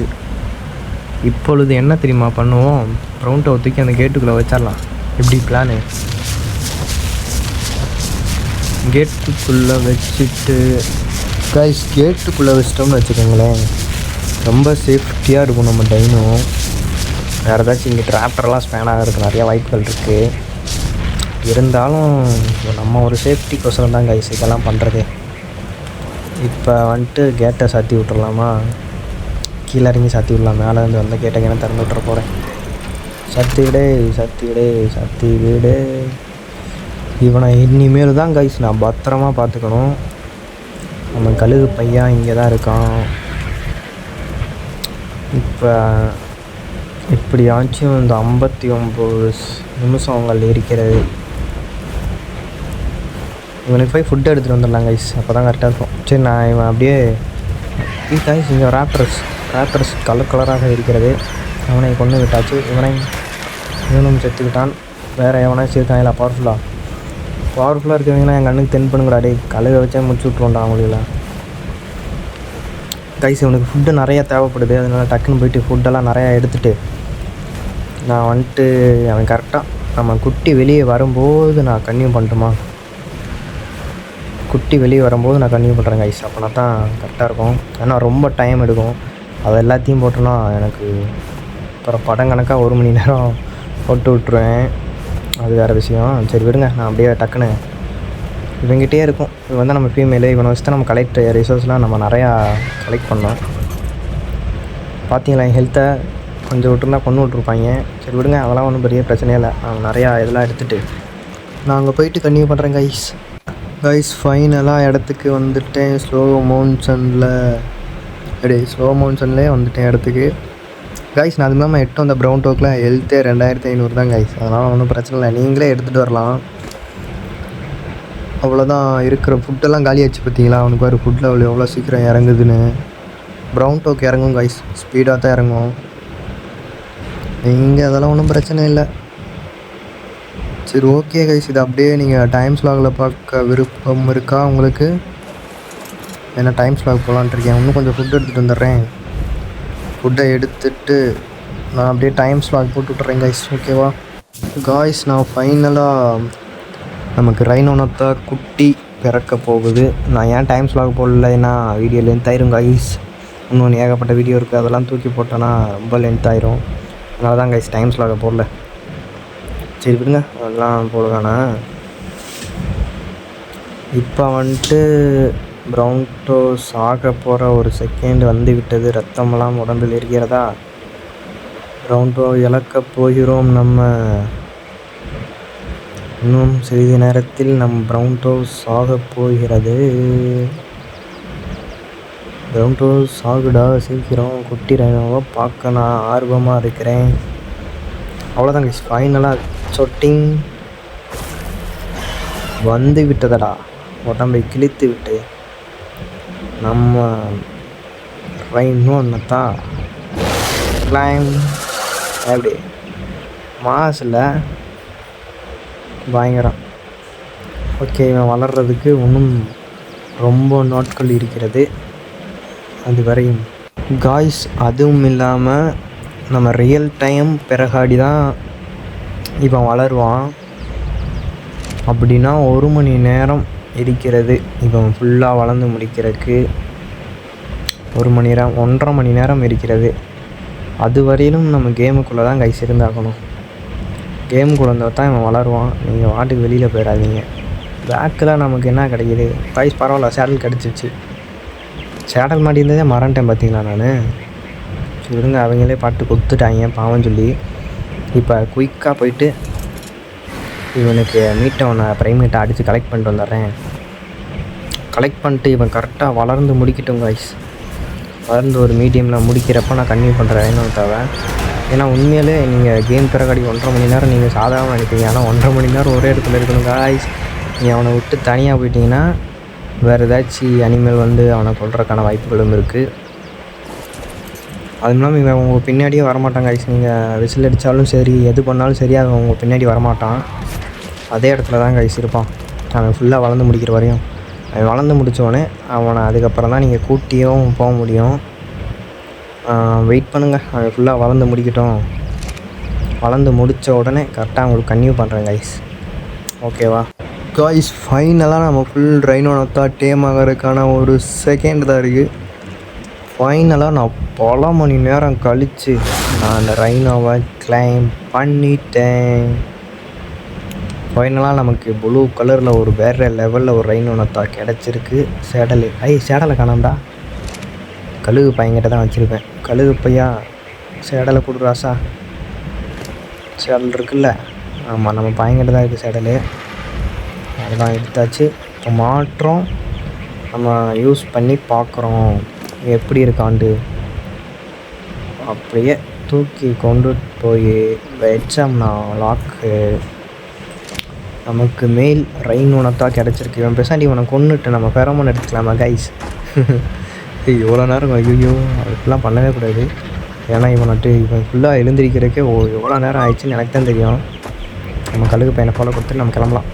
இப்பொழுது என்ன தெரியுமா பண்ணுவோம்? ப்ரௌன்டோ தூக்கி அந்த கேட்டுக்குள்ளே வச்சிடலாம். எப்படி பிளானு? கேட்டுக்குள்ளே வச்சுட்டு கைஸ், கேட்டுக்குள்ளே வச்சிட்டோம்னு வச்சுக்கோங்களேன், ரொம்ப சேஃப்டியாக இருக்கும் நம்ம டைனோ. வேறு ஏதாச்சும் இங்கே டிராப்டர்லாம் ஸ்பேன் ஆகிறதுக்கு நிறையா வாய்ப்புகள் இருக்குது. இருந்தாலும் நம்ம ஒரு சேஃப்டிக்கோசரம் தான் கைஸ் இதெல்லாம் பண்ணுறது. இப்போ வந்துட்டு கேட்டை சாத்தி விட்டுறலாமா? கீழே இறங்கி சாத்தி விடலாம். மேலே இருந்து வந்த கேட்டை திறந்து விட்டுற போகிறேன். சத்தி வீடு. இவனை இனிமேல் தான் கைஸ் நான் பத்திரமா பார்த்துக்கணும். நம்ம கழுகு பையன் இங்கே தான் இருக்கான். இப்போ இப்படியாச்சும் இந்த 59 நிமிஷங்கள் இருக்கிறது. இவனுக்கு போய் ஃபுட்டு எடுத்துகிட்டு வந்துடலாம் கைஸ், அப்போ தான் கரெக்டாக இருக்கும். சரி, நான் இவன் அப்படியே கைஸ் இங்கே ரேப்டர்ஸ் கலராக இருக்கிறது. அவனை கொண்டு விட்டாச்சு. இவனும் செத்துக்கிட்டான். வேறு எவனாச்சும் இருக்கான் இல்லை பவர்ஃபுல்லாக இருக்கிறவங்கன்னா என் கண்ணுக்கு தென்பண்ணுங்கடா. டே கழுகை வச்சா முடிச்சு விட்ருவோண்டா அவங்கள கைஸ். இவனுக்கு ஃபுட்டு நிறையா தேவைப்படுது. அதனால டக்குன்னு போயிட்டு ஃபுட்டெல்லாம் நிறையா எடுத்துகிட்டு நான் வந்துட்டு அவன் கரெக்டாக நம்ம குட்டி வெளியே வரும்போது நான் கன்டினியூ பண்ணட்டுமா? குட்டி வெளியே வரும்போது நான் கன்டினியூ பண்ணுறேன் கைஸ். அப்போனா தான் கரெக்டாக இருக்கும். ஏன்னா ரொம்ப டைம் எடுக்கும். அது எல்லாத்தையும் போட்டோன்னா எனக்கு அப்புறம் படம் கணக்காக 1 மணி நேரம் போட்டு விட்ருவேன். அது வேறு விஷயம். சரி விடுங்க, நான் அப்படியே டக்குன்னு இவங்கிட்டே இருக்கும். இது வந்து நம்ம ஃபீமேலு. இவனை வச்சு தான் நம்ம ரிசோர்ஸ்லாம் நம்ம நிறையா கலெக்ட் பண்ணோம். பார்த்தீங்களா, என் ஹெல்த்தை கொஞ்சம் விட்டுருந்தா கொண்டு விட்ருப்பாங்க. சரி விடுங்க, அதெல்லாம் ஒன்றும் பெரிய பிரச்சனையே இல்லை. நான் நிறையா இதெல்லாம் எடுத்துகிட்டு நான் அங்கே போயிட்டு கன்டினியூ பண்ணுறேன் கைஸ். ஃபைனலாக இடத்துக்கு வந்துட்டேன். ஸ்லோ மோஷன்லேயே வந்துட்டேன் இடத்துக்கு கைஸ். நான் அது இல்லாமல் அந்த ப்ரௌன் டோக்கில் ஹெல்த்தே 2500 தான் கைஸ். அதனால் ஒன்றும் பிரச்சனை இல்லை, நீங்களே எடுத்துகிட்டு வரலாம். அவ்வளோதான். இருக்கிற ஃபுட்டெல்லாம் காலியாச்சு. பார்த்தீங்களா, அவனுக்கு ஒரு ஃபுட் லெவல் எவ்வளோ சீக்கிரம் இறங்குதுன்னு. ப்ரௌன் டோக் இறங்கும் கைஸ், ஸ்பீடாக தான் இறங்கும். இங்கே அதெல்லாம் ஒன்றும் பிரச்சனை இல்லை. சரி ஓகே கைஸ், இது அப்படியே நீங்கள் டைம் ஸ்லாகில் பார்க்க விருப்பம் இருக்கா உங்களுக்கு? ஏன்னா டைம் ஸ்லாக் போகலான்ட்டு இருக்கேன். இன்னும் கொஞ்சம் ஃபுட் எடுத்துகிட்டு வந்துடுறேன். ஃபுட்டை எடுத்துகிட்டு நான் அப்படியே டைம் ஸ்லாக் போட்டு விட்டுறேன் கைஸ். ஓகேவா காய்ஸ்? நான் ஃபைனலாக நமக்கு ரைனோனத்தா குட்டி பிறக்க போகுது. நான் ஏன் டைம் ஸ்லாக் போடலைன்னா வீடியோ லென்த் ஆயிரும் கைஸ். இன்னொன்று ஏகப்பட்ட வீடியோ இருக்குது, அதெல்லாம் தூக்கி போட்டோன்னா ரொம்ப லென்த் ஆயிரும். அதனால தான் கைஸ் டைம் ஸ்லாகை போடல. சரி விடுங்க, அதெல்லாம் போடுவானா. இப்போ வந்துட்டு ப்ரௌன்டோஸ் ஆக போகிற ஒரு செகண்ட் வந்து விட்டது. ரத்தமெல்லாம் உடம்பில் இருக்கிறதா? ப்ரௌன்டோ இழக்கப் போகிறோம் நம்ம. இன்னும் சிறிது நேரத்தில் நம் ப்ரௌன்டோஸ் ஆக போகிறது. கிரவுண்ட் ரோஸ் ஆகுடா, சீக்கிரம் குட்டி ரைனோவை பார்க்க நான் ஆர்வமாக இருக்கிறேன். அவ்வளோதான் கைஸ், ஃபைனலாக சொட்டிங் வந்து விட்டதடா. உடம்பை கிழித்து விட்டு நம்ம ரைனோ தான் கிளைம். எப்படி மாசில் பயங்கரம். ஓகே, இவன் வளர்கிறதுக்கு இன்னும் ரொம்ப நாட்கள் இருக்கிறது. அது வரையும் காய்ஸ், அதுவும் இல்லாமல் நம்ம ரியல் டைம் பிறகாடி தான் இவன் வளருவான். அப்படின்னா 1 மணி நேரம் இருக்கிறது இவன் ஃபுல்லாக வளர்ந்து முடிக்கிறதுக்கு. 1 மணி நேரம் 1.5 மணி நேரம் இருக்கிறது. அது வரையிலும் நம்ம கேமுக்குள்ளே தான் கைஸ் இருந்தாகணும். கேமுக்குள்ளே இருந்தால் தான் இவன் வளருவான். நீங்கள் வாட்டுக்கு வெளியில் போயிடாதீங்க. பேக்கில் நமக்கு என்ன கிடைக்கிது கைஸ்? பரவாயில்ல, சேடல் கிடச்சிச்சு. சேடல் மாட்டி இருந்ததே மறந்துட்டேன் பார்த்தீங்களா நான். விடுங்க, அவங்களே பாட்டு கொடுத்துட்டாங்க பாவம் சொல்லி. இப்போ குயிக்காக போயிட்டு இவனுக்கு மீட்டவனை ப்ரைமேட்டை அடித்து கலெக்ட் பண்ணிட்டு வந்துடுறேன். கலெக்ட் பண்ணிட்டு இவன் கரெக்டாக வளர்ந்து முடிக்கட்டும் கைஸ். வளர்ந்து ஒரு மீடியமில் முடிக்கிறப்ப நான் கன்டினியூ பண்ணுறேன் இன்னும் தேவை. ஏன்னா உண்மையிலே நீங்கள் கேம் பிறகாடி 1.5 மணி நேரம் நீங்கள் சாதாரண நினைப்பீங்க. ஆனால் 1.5 மணி நேரம் ஒரே இடத்துல இருக்கணும் காய்ஸ். நீங்கள் அவனை விட்டு தனியாக போயிட்டீங்கன்னா வேறு ஏதாச்சும் அனிமல் வந்து அவனை கொல்றதுக்கான வாய்ப்புகளும் இருக்குது. அதுவும் இல்லாமல் இவன் உங்கள் பின்னாடியே வரமாட்டான் கைஸ். நீங்கள் விசில் அடித்தாலும் சரி, எது பண்ணாலும் சரி, அவன் உங்கள் பின்னாடி வரமாட்டான். அதே இடத்துல தான் கைஸ் இருப்பான் அவன் ஃபுல்லாக வளர்ந்து முடிக்கிற வரையும். அவன் வளர்ந்து முடித்தோடனே அவனை அதுக்கப்புறம் தான் நீங்கள் கூட்டியும் போக முடியும். வெயிட் பண்ணுங்கள், அவன் ஃபுல்லாக வளர்ந்து முடிக்கட்டும். வளர்ந்து முடித்த உடனே கரெக்டாக உங்களுக்கு கன்டினியூ பண்ணுறேன் கைஸ். ஓகேவா காய்ஸ்? ஃபைனலாக நம்ம ஃபுல் ரைனோனத்தா டேம் ஆகிறதுக்கான ஒரு செகண்ட் தான் இருக்குது. ஃபைனலாக நான் பல மணி நேரம் கழித்து நான் அந்த ரைனோவை கிளைம் பண்ணிட்டேன். ஃபைனலாக நமக்கு ப்ளூ கலரில் ஒரு வேறு லெவலில் ஒரு ரைனோனத்தா கிடச்சிருக்கு. சேடல் சேடலை காணாம்டா. கழுகு பையன்கிட்ட தான் வச்சுருப்பேன். கழுகு பையா, சேடலை கொடுறாசா. சேடல் இருக்குல்ல? ஆமாம், நம்ம பையன்கிட்ட தான் இருக்குது சேடல். அதெல்லாம் எடுத்தாச்சு. இப்போ மாற்றம் நம்ம யூஸ் பண்ணி பார்க்குறோம் எப்படி இருக்காண்டு. அப்படியே தூக்கி கொண்டு போய் வச்சோம்னா லாக்கு நமக்கு மேல் ரைனோனத்தா கிடச்சிருக்கு. இவன் பேசாண்டி இவனை கொண்டுட்டு நம்ம ஃபெரோமோன் எடுத்துக்கலாமா கைஸ்? எவ்வளோ நேரம் ஐயோ அதுக்கெலாம் பண்ணவே கூடாது. ஏன்னா இவன் ஃபுல்லாக எழுந்திரிக்கிறதுக்கே எவ்வளோ நேரம் ஆயிடுச்சுன்னு எனக்கு தான் தெரியும். நம்ம கழுகு பையனை ஃபாலோ கொடுத்துட்டு நம்ம கிளம்பலாம்.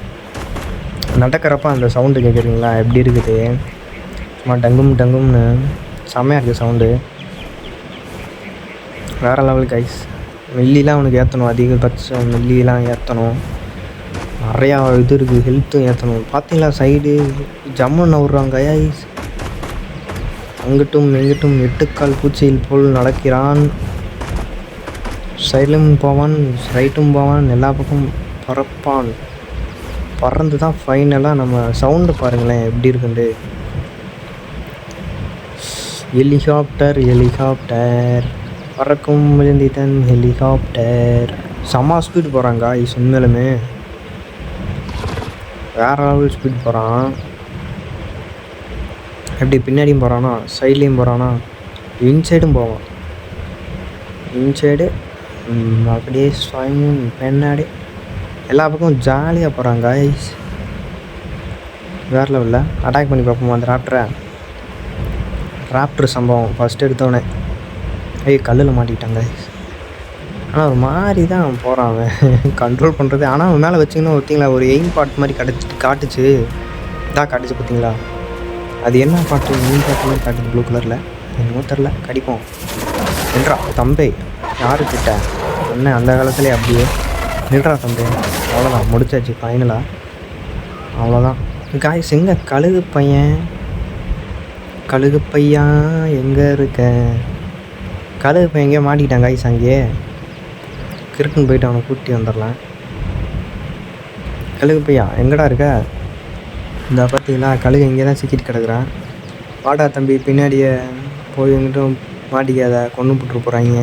நடக்கிறப்ப அந்த சவுண்டு கேட்குறீங்களா எப்படி இருக்குது? சும்மா டங்கும் டங்கும்னு செம்மையாக இருக்குது சவுண்டு. வேறு லெவல் கைஸ். மில்லிலாம் அவனுக்கு ஏற்றணும், அதிகபட்சம் மில்லிலாம் ஏற்றணும். நிறையா இது இருக்குது, ஹெல்த்தும் ஏற்றணும். பார்த்தீங்களா சைடு ஜம்முன்னு நவுறாங்க கைஸ். அங்கிட்டும் இங்கிட்டும் 8 கால் பூச்சியில் போல் நடக்கிறான். சைடும் போவான், ரைட்டும் போவான், எல்லா பக்கம் பறப்பான். பறந்து தான் ஃபைனலாக நம்ம சவுண்டு பாருங்களேன் எப்படி இருக்குண்டு. ஹெலிகாப்டர் ஹெலிகாப்டர் பறக்கும் விழுந்தித்தன் ஹெலிகாப்டர். செம்ம ஸ்பீடு போகிறாங்க கைஸ். உண்மையிலுமே வேறு லெவல் ஸ்பீட் போகிறான். எப்படி பின்னாடியும் போகிறானா, சைட்லேயும் போகிறானா, இன்சைடும் போவான். இன்சைடு அப்படியே ஸ்வைங் பின்னாடி எல்லா பக்கமும் ஜாலியாக போகிறாங்க கைஸ். வேறு லெவலில் அட்டாக் பண்ணி பார்ப்போம் அந்த ராப்டர் சம்பவம். ஃபஸ்ட்டு எடுத்தோடனே கல்லில் மாட்டிக்கிட்டாங்க கைஸ். ஆனால் ஒரு மாதிரி தான் போகிறான் அவன் கண்ட்ரோல் பண்ணுறது. ஆனால் அவன் மேலே வச்சிங்கன்னா பார்த்தீங்களா ஒரு எய்ம் பாட் மாதிரி காட்டுச்சு. இதான் காட்டுச்சு பார்த்தீங்களா? அது என்ன பாட்டு? எய்ம் பாட்டு மாதிரி காட்டுது ப்ளூ கலரில். என்னமோ தெரில. கடிப்போம் நின்றா தம்பி. யாருக்கிட்ட அண்ணன் அந்த காலத்துலேயே அப்படியே நின்றா தம்பி. அவ்வளோதான், முடிச்சாச்சு ஃபைனலாக. அவ்வளோதான் காய்ஸ். எங்கே கழுகு பையன்? கழுகு பையா எங்கே இருக்க? கழுகு பையன் எங்கேயோ மாட்டிக்கிட்டான் காய்ஸ். அங்கேயே கிறுக்குன்னு போயிட்டு அவனை கூட்டி வந்துடலாம். கழுகு பையா எங்கடா இருக்க? இந்த பார்த்தீங்களா கழுகு இங்கே தான் சிக்கிட்டு கிடக்குறான். வாடா தம்பி, பின்னாடியே போய் எங்கிட்டும் மாட்டிக்காத, கொண்டு போட்டு போகிறாங்க.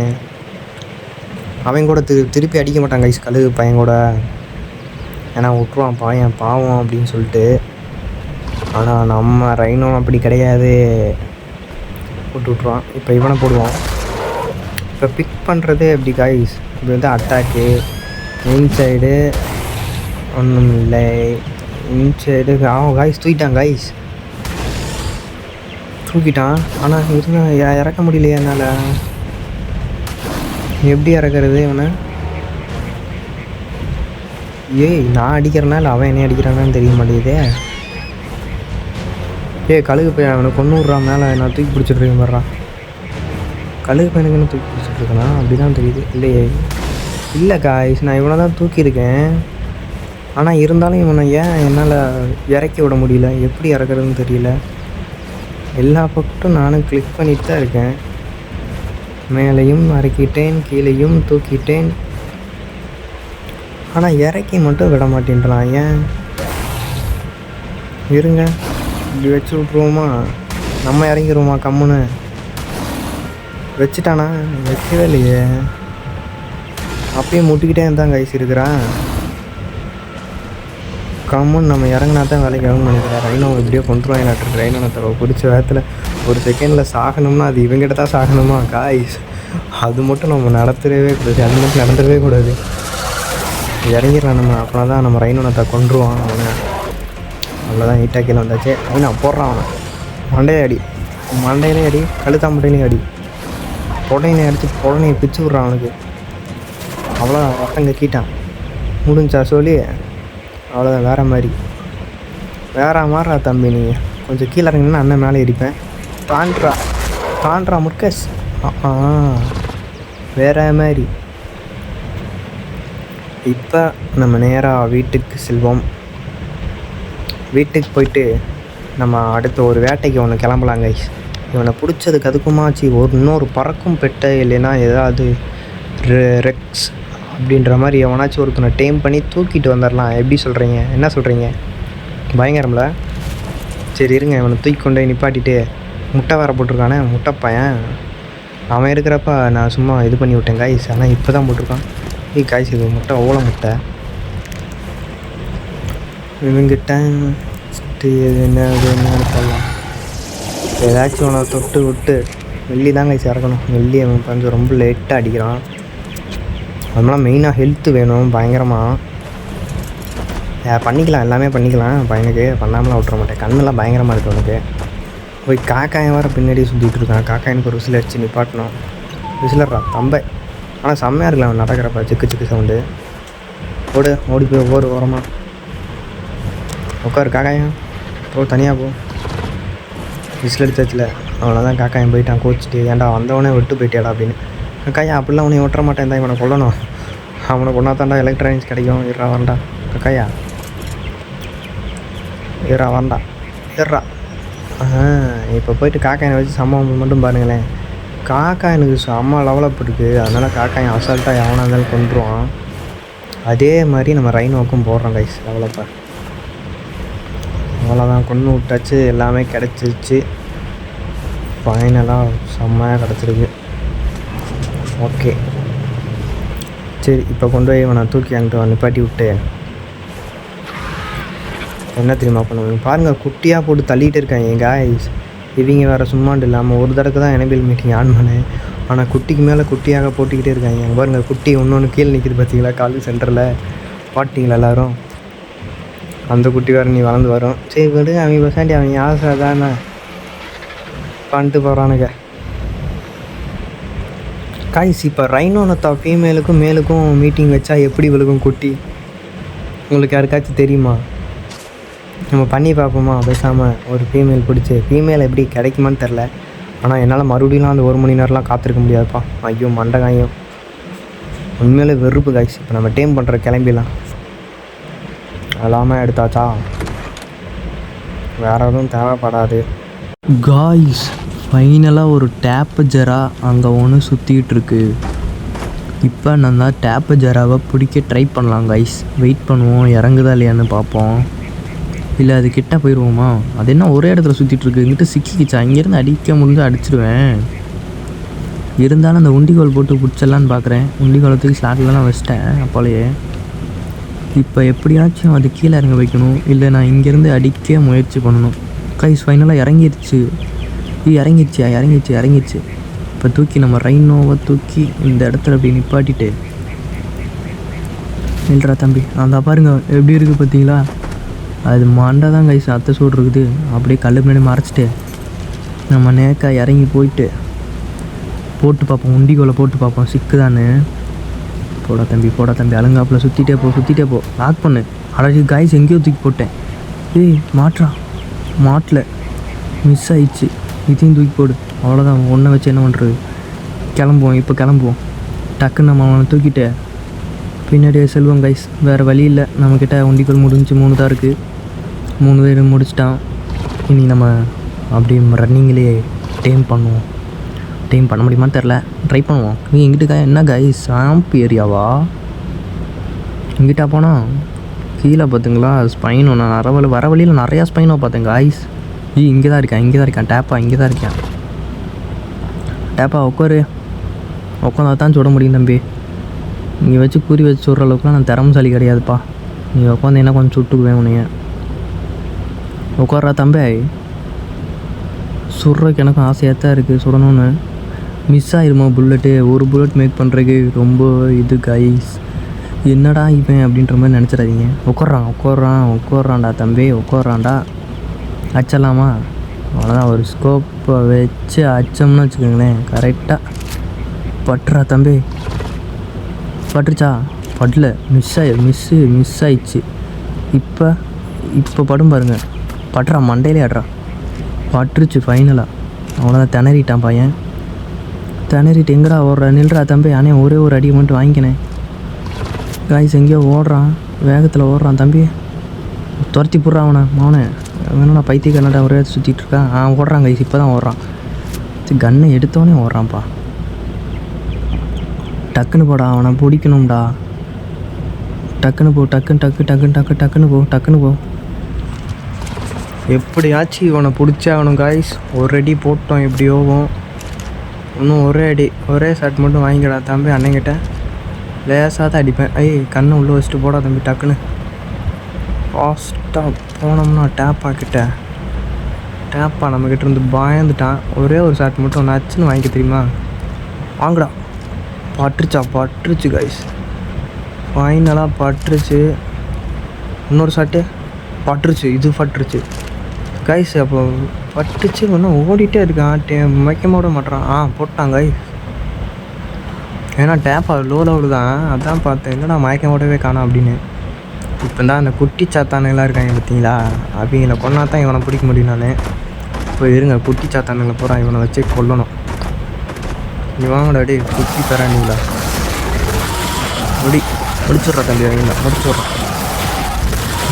அவன் கூட திருப்பி அடிக்க மாட்டான் கைஸ் கழுகு பையன் கூட. ஏன்னா விட்டுருவான் பையன் பாவம் அப்படின்னு சொல்லிட்டு. ஆனால் நம்ம ரைனோ அப்படி கிடையாது. போட்டு விட்ருவான். இப்போ இவனை போடுவான். இப்போ பிக் பண்ணுறது எப்படி காய்ஸ், இப்போ வந்து அட்டாக்கு இன்சைடு ஒன்றும் இல்லை, இன்சைடு காய்ஸ் தூக்கிட்டான் காய்ஸ், தூக்கிட்டான். ஆனால் இருந்தால் இறக்க முடியலையே என்னால். எப்படி இறக்குறது இவனை? ஏய் நான் அடிக்கிறனால அவன் என்ன அடிக்கிறானான்னு தெரிய மாட்டேங்குதே. கழுகு போய் அவனை கொண்டு விட்றான். மேலே நான் தூக்கி பிடிச்சிட்ருக்கேன் பாடுறான். கழுகு பையனுக்குன்னு தூக்கி பிடிச்சிட்ருக்கேனா அப்படி தான் தெரியுது. இல்லையே, இல்லை காய்ஸ் நான் இவனை தான் தூக்கியிருக்கேன். ஆனால் இருந்தாலும் இவனை ஏன் என்னால் இறக்கி விட முடியல, எப்படி இறக்குறதுன்னு தெரியல. எல்லா பக்கட்டும் நானும் கிளிக் பண்ணிட்டு தான் இருக்கேன். மேலேயும் இறக்கிட்டேன், கீழேயும் தூக்கிட்டேன். ஆனால் இறக்கி மட்டும் விட மாட்டேன்றான் ஏன்? இருங்க இப்படி வச்சு விட்ருவோமா, நம்ம இறங்கிடுவோமா கம்முன்னு. வச்சுட்டானா? வைக்கவே இல்லையே, அப்பயே முட்டிக்கிட்டே இருந்தான் கைஸ் இருக்கிறான். கம்முன்னு நம்ம இறங்கினா தான் வேலைக்கு ஆகணும்னு நினைக்கிறேன். ரைனோ எப்படியோ கொண்டுருவாங்க நாட்டு. ரைனோ தவிர பிடிச்ச வேகத்தில் ஒரு செகண்டில் சாகணும்னா அது இவங்கிட்ட தான் சாகணுமா காய்ஸ்? அது மட்டும் நம்ம நடத்துறவே கூடாது, அது மட்டும் நடந்துடவே கூடாது. இறங்கிடலாம் நம்ம, அப்படின்னா தான் நம்ம ரைனோனத்தை கொண்டுருவான் அவனை. அவ்வளோதான், நீட்டாக கீழே வந்தாச்சு. அவனை போடுறான், அவனை மண்டையை அடி, மண்டையிலே அடி, கழுத்தாம்பட்டையிலையும் அடி, புடனையை அடித்து புடனையை பிச்சு விட்றான் அவனுக்கு. அவ்வளோ ரத்தம் கக்கிட்டான். முடிஞ்சா சொல்லி அவ்வளோதான். வேற மாதிரிடா தம்பி, நீங்கள் கொஞ்சம் கீழே இறங்கினா அண்ணன் மேலே இருப்பேன். தாண்ட்ரா முர்கஸ். வேற மாதிரி. இப்போ நம்ம நேராக வீட்டுக்கு செல்வோம். வீட்டுக்கு போயிட்டு நம்ம அடுத்த ஒரு வேட்டைக்கு ஒன்று கிளம்பலாம் கைஸ். இவனை பிடிச்சதுக்கு அதுக்குமாச்சு இன்னொரு பறக்கும் பெட்டை இல்லைன்னா ஏதாவது ரெக்ஸ் அப்படின்ற மாதிரி எவனாச்சும் ஒருத்தனை டேம் பண்ணி தூக்கிட்டு வந்துடலாம். எப்படி சொல்கிறீங்க, என்ன சொல்கிறீங்க? பயங்கரம்ல. சரி இருங்க, இவனை தூக்கி கொண்டு போய் நிப்பாட்டிட்டு முட்டை வேறு போட்டிருக்கானே முட்டை பையன். அவன் இருக்கிறப்ப நான் சும்மா இது பண்ணி விட்டேன் காய்ஸ். ஆனால் இப்போ தான் போட்டிருக்கான். காய்ஸ் இது முட்டை ஓலை முட்டை. இவங்கிட்ட என்னன்னு சொல்லலாம். ஏதாச்சும் அவனை தொட்டு விட்டு வெள்ளி தான் கைஸ் இறக்கணும். வெள்ளி அவன் கொஞ்சம் ரொம்ப லேட்டாக அடிக்கிறான். அதெல்லாம் மெயினாக ஹெல்த்து வேணும் பயங்கரமாக. பண்ணிக்கலாம், எல்லாமே பண்ணிக்கலாம். பையனுக்கு பண்ணாமலாம் விட்டுற மாட்டேன். கண்ணெல்லாம் பயங்கரமாக இருக்குது அவனுக்கு. போய் காக்காயன் வேறு பின்னாடி சுற்றிட்டு இருக்கான். காக்காயனுக்கு ஒரு விசில் அடிச்சு நிப்பாட்டணும். விசிலர்றா தம்பை. ஆனால் செம்மையாக இருக்கலாம் அவன் நடக்கிறப்ப. சிக்கு சவுண்டு. ஓடி போய் ஒவ்வொரு ஓரமாக உட்காரு காக்காயன். தனியாக போ. விசில் அடிச்சாச்சில் அவ்வளோதான். காக்காயன் போயிட்டான் கோச்சிட்டு. ஏன்டா வந்தவனே விட்டு போயிட்டியாடா அப்படின்னு. காக்காயா அப்படிலாம் அவனை ஓட்டுற மாட்டேன் தான், இவனை கொல்லணும். அவனை கொண்டா தாண்டா எலக்ட்ரானிக்ஸ் கிடைக்கும். இருறா வரண்டா காக்காயா, ஏறா வரண்டா ஏறா. இப்போ போயிட்டு காக்காயனை வச்சு சம்பவம் மட்டும் பாருங்களேன். காக்காயனுக்கு செம்ம லெவலப் இருக்குது. அதனால் காக்காயன் அசால்ட்டாக எவனாக இருந்தாலும் கொண்டுருவான். அதே மாதிரி நம்ம ரைனோவுக்கும் போடுறோம் கைஸ் லெவலப்பை. அவ்வளோதான், கொண்டு விட்டாச்சு. எல்லாமே கிடச்சிருச்சு. ஃபைனலாக செம்மையாக கிடச்சிருக்கு. ஓகே சரி, இப்போ கொண்டு போய் இவனை தூக்கி அங்கிட்டு நிப்பாட்டி விட்டு என்ன தெரியுமா பண்ணுவாங்க பாருங்கள். குட்டியாக போட்டு தள்ளிகிட்டு இருக்காங்க என் காய்ஸ். இவங்க வேறு சும்மாண்டு இல்லாமல் ஒரு தடவை தான் எனபிள் மீட்டிங் ஆன் பண்ணேன். ஆனால் குட்டிக்கு மேலே குட்டியாக போட்டுக்கிட்டே இருக்காங்க. அங்கே பாருங்கள், குட்டி ஒன்று கீழே நிற்கிது பார்த்தீங்களா காலேஜ் சென்டரில். பாட்டிங்களா எல்லோரும். அந்த குட்டி வேறு நீ வளர்ந்து வரும். சரி விடு, அவங்க பசாண்டி அவங்க ஆசை தானே பண்ணிட்டு போகிறானுங்க காய்ஸ். இப்போ ரைனோனத்தா ஃபீமேலுக்கும் மேலுக்கும் மீட்டிங் வச்சா எப்படி விழுகும் குட்டி? உங்களுக்கு யாருக்காச்சும் தெரியுமா? நம்ம பண்ணி பார்ப்போமா பேசாமல்? ஒரு ஃபீமேல் பிடிச்சி ஃபீமேல் எப்படி கிடைக்குமான்னு தெரில. ஆனால் என்னால் மறுபடியும் அந்த 1 மணி நேரம்லாம் காத்திருக்க முடியாதுப்பா. ஐயோ மண்டை காயும். உண்மையிலே வெறுப்பு காய்ஸ். இப்போ நம்ம டேம் பண்ணுற கிளம்பிடலாம். எல்லாமே எடுத்தாச்சா, வேறு எதுவும் தேவைப்படாது காய்ஸ். ஃபைனலாக ஒரு டேப்பு ஜரா அங்கே ஒன்று சுற்றிக்கிட்டு இருக்கு. இப்போ நான் தான் டேப்பு ஜராவை பிடிக்க ட்ரை பண்ணலாம் கைஸ். வெயிட் பண்ணுவோம், இறங்குதா இல்லையான்னு பார்ப்போம். இல்லை அது கிட்ட போயிடுவோமா? அது என்ன ஒரே இடத்துல சுற்றிட்டுருக்கு. இங்கிட்ட சிக்கிக்கிச்சா? இங்கேருந்து அடிக்க முடிஞ்சு அடிச்சிடுவேன். இருந்தாலும் அந்த உண்டிகோல் போட்டு பிடிச்சிடலான்னு பார்க்குறேன். உண்டிகோலத்துக்கு ஸ்லாட்லாம் வச்சிட்டேன் அப்போலையே. இப்போ எப்படியாச்சும் அது கீழே இறங்க வைக்கணும். இல்லை நான் இங்கேருந்து அடிக்க முயற்சி பண்ணணும் கைஸ். ஃபைனலாக இறங்கிடுச்சு. இறங்கிடுச்சு. இப்போ தூக்கி நம்ம ரைனோவை தூக்கி இந்த இடத்துல அப்படி நிப்பாட்டிட்டு நில்றா தம்பி. அந்த பாருங்க எப்படி இருக்குது பார்த்தீங்களா? அது மண்டை தான் கைஸ் அத்தை சூடு இருக்குது. அப்படியே கல் முன்னாடி மறைச்சிட்டு நம்ம நேக்கா இறங்கி போயிட்டு போட்டு பார்ப்போம், உண்டிக்கோலை போட்டு பார்ப்போம் சிக்குதான்னு. போடா தம்பி அலங்காப்பில் சுற்றிட்டே போ. லாக் பண்ணு. அழகு கைஸ் எங்கேயோ தூக்கி போட்டேன். மாட்டில் மிஸ் ஆயிடுச்சு. இதையும் தூக்கி போடு. அவ்வளோதான். ஒன்றை வச்சு என்ன பண்ணுறது? கிளம்புவோம். டக்குன்னு நம்ம அவனை தூக்கிட்டு பின்னாடியே செல்வம் கைஸ். வேறு வழி இல்லை, நம்மக்கிட்ட உண்டிக்கோல் முடிஞ்சு 3 தான் இருக்குது. 3 பேர் முடிச்சிட்டான். இனி நம்ம அப்படி ரன்னிங்லேயே டைம் பண்ண முடியுமான்னு தெரில, ட்ரை பண்ணுவோம். நீ எங்கிட்ட என்ன கைஸ் சாம்ப் ஏரியாவா? இங்கிட்ட போனால் கீழே பார்த்துங்களா ஸ்பைனோ. நான் வர வழியில் நிறையா ஸ்பைனோ பார்த்தேன் கைஸ். இங்கே தான் இருக்கேன். டேப்பா இங்கே தான் இருக்கேன். டேப்பா உட்காந்தா தான் சுட முடியும் தம்பி. இங்கே வச்சு குறி வச்சு சுடுற அளவுக்குலாம் நான் திறமசாலி கிடையாதுப்பா. நீ உட்காந்து என்ன கொஞ்சம் சுட்டுக்குவேன் உன்னைய. உட்கார்றா தம்பி. சுடுறதுக்கு எனக்கும் ஆசையாக தான் இருக்குது, சுடணும்னு. மிஸ் ஆயிருமா புல்லட்டு? ஒரு புல்லட் மேக் பண்ணுறதுக்கு ரொம்ப இது கைஸ். என்னடா இவன் அப்படின்ற மாதிரி நினச்சிடாதீங்க. உட்கார்றான்டா தம்பி. அச்சலாமா? அவ்வளோதான். ஒரு ஸ்கோப்பை வச்சு அச்சோம்னு வச்சுக்கோங்களேன், கரெக்டாக பட்டுறா தம்பி. பட்டுருச்சா? படல. மிஸ் ஆயிடுச்சு. இப்போ படும் பாருங்க. பட்டுறா, மண்டையிலே ஆடுறா. பட்டுருச்சு ஃபைனலாக. அவ்வளோதான். திணறிட்டான் பையன். எங்கடா ஓடுற? நில்றா தம்பி. ஆனால் ஒரே ஒரு அடி மட்டும் வாங்கிக்கினேன் காய்ஸ். எங்கேயோ ஓடுறான், வேகத்தில் ஓடுறான் தம்பி. துரத்தி போடுறான் அவனை. வேணும்னா பைத்தியக்காரனடா ஒரே சுற்றிட்டுருக்கான். ஓடுறான் கைஸ். இப்போ தான் ஓடுறான். கன்னை எடுத்தோடனே ஓடுறான்ப்பா. டக்குன்னு போடா, அவனை பிடிக்கணும்டா. டக்குன்னு போ. எப்படியாச்சும் இவனை பிடிச்சாகணும் காய்ஸ். ஒரு அடி போட்டோம் எப்படியோவும். இன்னும் ஒரே ஷாட் மட்டும் வாங்கிக்கடா தம்பி. அண்ணங்கிட்ட லேசாக தான் அடிப்பேன். கண்ணை உள்ளே வச்சுட்டு போடா தம்பி. டக்குன்னு ஃபாஸ்ட்டாக போனோம்னா டேப்பா நம்மக்கிட்ட இருந்து பயந்துட்டான். ஒரே ஒரு ஷாட் மட்டும் நச்சுன்னு வாங்கிக்க தெரியுமா? வாங்கடா. பட்டுருச்சு கைஸ். ஃபைனலாக பட்டுருச்சு. இன்னொரு ஷாட்டு பட்டுருச்சு கைஸ். அப்போ பட்டுச்சு. இன்னும் ஓடிட்டே இருக்கான். மயக்கமாக விட மாட்டான். போட்டான் கைஸ். ஏன்னா டேப்பா லோ லெவலு தான். அதான் பார்த்தேன், என்னடா மயக்கம் ஓடவே காணோம் அப்படின்னு. இப்போ தான் அந்த குட்டி சாத்தானுங்களாம் இருக்காங்க பார்த்தீங்களா? அவங்கள கொண்டா தான் இவனை பிடிக்க முடியும். நான் இப்போ இருங்க, குட்டி சாத்தானுங்களை போகிறான். இவனை வச்சு கொல்லணும். நீ வாங்கடா டே குட்டி தரானிங்களா? முடிச்சுட்றா தம்பி. அவங்களா முடிச்சுட்றான்.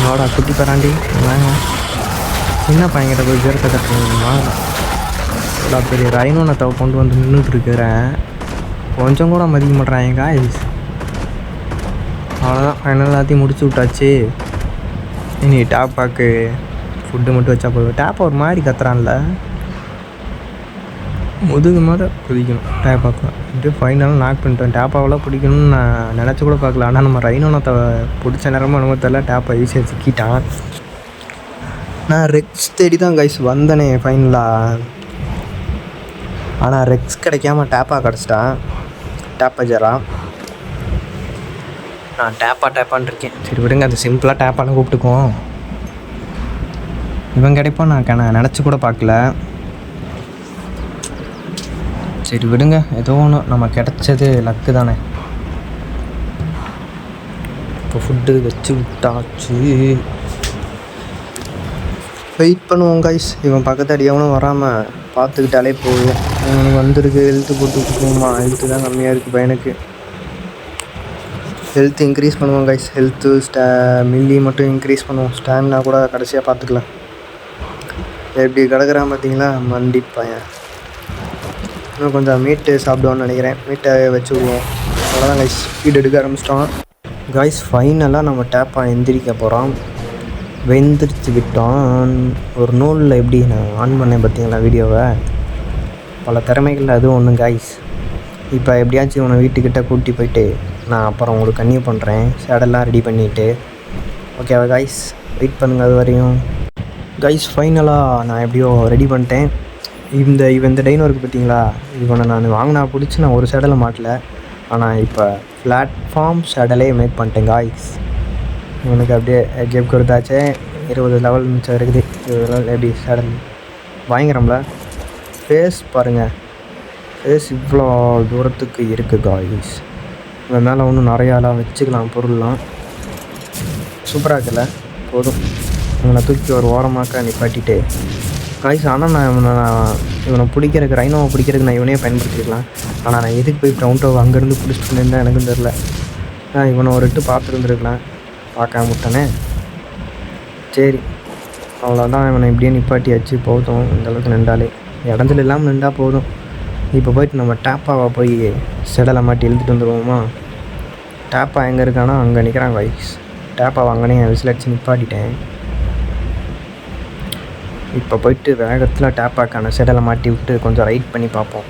வாடா குட்டி தராண்டி வாங்க. சின்ன பையன்கிட்ட போய் பேர் கட்டுறீங்களா? பெரிய ரைனோனை கொண்டு வந்து நின்றுட்டுருக்கிறேன். கொஞ்சம் கூட மதிக்க மாட்டேறாங்க காய்ஸ். அவ்வளோதான். ஃபைனல் எல்லாத்தையும் முடிச்சு விட்டாச்சு. இனி டேப்பாக்கு ஃபுட்டு மட்டும் வச்சா போதும். டேப்பா ஒரு மாதிரி கத்துறான்ல, முதுகு மாதிரி குதிக்கணும் டேப்பாக்கு. இது ஃபைனலாக நாக் பண்ணிட்டேன். டேப்பாவெல்லாம் பிடிக்கணும்னு நான் நினச்சி கூட பார்க்கல. ஆனால் நம்ம ரைனோனத்தை பிடிச்ச நேரமாக அனுபவத்தில் டேப்பா ஈஸியாக சிக்கிட்டான். நான் ரெக்ஸ் தேடி தான் கைஸ் வந்தனே ஃபைனலாக. ஆனால் ரெக்ஸ் கிடைக்காம டேப்பா கிடச்சிட்டான். டேப்பா நான் டேப்பான்னு இருக்கேன். சரி விடுங்க, அது சிம்பிளாக டேப்பான்னு கூப்பிட்டுக்குவோம். இவன் கிடைப்போம் நான் நினச்சி கூட பார்க்கல. சரி விடுங்க, ஏதோ ஒன்று நம்ம கிடச்சது லக்கு தானே. இப்போ ஃபுட்டு வச்சு விட்டாச்சு. வெயிட் பண்ணுவோம் கைஸ். இவன் பக்கத்து அடியவனும் வராமல் பார்த்துக்கிட்டாலே போதும். இவனுக்கு வந்துருக்கு. ஹெல்த்து போட்டுக்குமா? ஹெல்த்து தான் கம்மியாக இருக்குது பையனுக்கு. ஹெல்த் இன்க்ரீஸ் பண்ணுவோம் கைஸ். ஹெல்த்து மில்லி மட்டும் இன்க்ரீஸ் பண்ணுவோம். ஸ்டாமினா கூட கடைசியாக பார்த்துக்கலாம். எப்படி கிடக்குறான் பார்த்தீங்களா மண்டி பையன். இன்னும் கொஞ்சம் மீட்டு சாப்பிடுவோன்னு நினைக்கிறேன். மீட்டை வச்சு விடுவோம். அவ்வளோதான் கைஸ், ஸ்பீட் எடுக்க ஆரம்பிச்சிட்டோம். கைஸ் ஃபைனலாக நம்ம டேப்பா எந்திரிக்க போகிறோம். வெந்திரிச்சு விட்டோம். ஒரு நூலில் எப்படி நான் ஆன் பண்ணேன் பார்த்தீங்களா வீடியோவை. பல திறமைகள் அதுவும் ஒன்று கைஸ். இப்போ எப்படியாச்சும் இவனை வீட்டுக்கிட்ட கூட்டி போயிட்டு நான் அப்புறம் உங்களுக்கு கன்னியூ பண்ணுறேன். சேடெல்லாம் ரெடி பண்ணிவிட்டு. ஓகேவா கைஸ்? வெயிட் பண்ணுங்கள் அது வரையும். கைஸ் ஃபைனலாக நான் எப்படியோ ரெடி பண்ணிட்டேன். இந்த டைனோ இருக்குது பார்த்தீங்களா, இவனை நான் வாங்கினா பிடிச்சி நான் ஒரு சேடலை மாட்டல. ஆனால் இப்போ பிளாட்ஃபார்ம் சேடலே மேக் பண்ணிட்டேன் காய்ஸ். இவனுக்கு அப்படியே கேப் கொடுத்தாச்சே. 20 லெவல் மிச்சம் இருக்குது. 20 லெவல் எப்படி சேடல் பயங்கரம்ல. ஃபேஸ் பாருங்கள், ஃபேஸ் இவ்வளோ தூரத்துக்கு இருக்குது காய்ஸ். இவன் மேலே ஒன்றும் நிறையாலாம் வச்சுக்கலாம் பொருள்லாம். சூப்பராக இருக்குல்ல. போதும், இவனை தூக்கி ஒரு ஓரமாக்க நிப்பாட்டிட்டு காய்ஸ். ஆனால் இவனை பிடிக்கிறதுக்கு, ரைனோவை பிடிக்கிறதுக்கு நான் இவனே பயன்படுத்திக்கலாம். ஆனால் நான் எதுக்கு போய் ப்ரௌன்டோ அங்கேருந்து பிடிச்சிட்டு இருந்தால் எனக்கும் தெரில. இவனை ஒரு எட்டு பார்த்துருந்துருக்கலாம், பார்க்க முட்டனே. சரி அவ்வளோதான், இவனை இப்படியே நிப்பாட்டியாச்சு. போதும், இந்தளவுக்கு நின்றாலே இடஞ்சல் இல்லாமல் நின்றால் போதும். இப்போ போய்ட்டு நம்ம டேப்பாவை போய் செடலை மாட்டி இழுத்துட்டு வந்துடுவோமா. டேப்பா எங்கே இருக்கானோ அங்கே நிற்கிறான் காய்ஸ். டேப்பா வாங்கினே விசில் அடிச்சு நிப்பாட்டிட்டேன். இப்போ போயிட்டு வேகத்தில் டேப்பாக்கான செடலை மாட்டி விட்டு கொஞ்சம் ரைட் பண்ணி பார்ப்போம்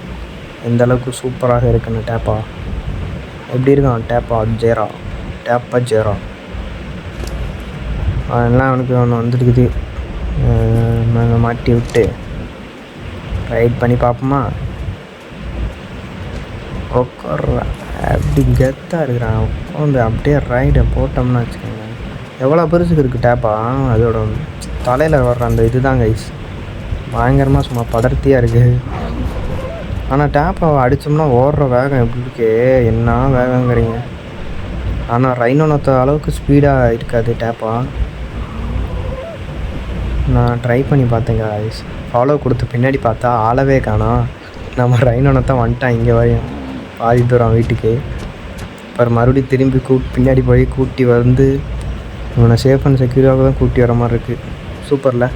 எந்தளவுக்கு சூப்பராக இருக்குன்னு. டேப்பா எப்படி இருக்கான்? டேப்பா ஜேரா அதெல்லாம் அவனுக்கு ஒன்று வந்துருக்குது. மாட்டி விட்டு ரைட் பண்ணி பார்ப்போமா. உட்கார அப்படி கெத்தாக இருக்கிறான். உட்காந்து அப்படியே ரைடை போட்டோம்னா வச்சுக்கோங்க. எவ்வளோ பெருசுக்கு இருக்குது டேப்பா. அதோட தலையில் வர்ற அந்த இதுதான் கைஸ் பயங்கரமாக சும்மா படர்த்தியாக இருக்குது. ஆனால் டேப்பாவை அடித்தோம்னா ஓடுற வேகம் எப்படி இருக்கு, என்ன வேகங்கிறீங்க. ஆனால் ரைனோனத்த அளவுக்கு ஸ்பீடாக இருக்காது டேப்பா. நான் ட்ரை பண்ணி பார்த்தேங்க கைஸ். ஃபாலோ கொடுத்து பின்னாடி பார்த்தா ஆளவே காணோம். நம்ம ரைனோனத்தான் வந்துட்டான் இங்கே வரையும் பாதி தூரம் வீட்டுக்கு. அப்புறம் மறுபடியும் திரும்பி பின்னாடி போய் கூட்டி வந்து இவனை சேஃப் அண்ட் செக்யூராக தான் கூட்டி வர மாதிரி இருக்குது. சூப்பரில்.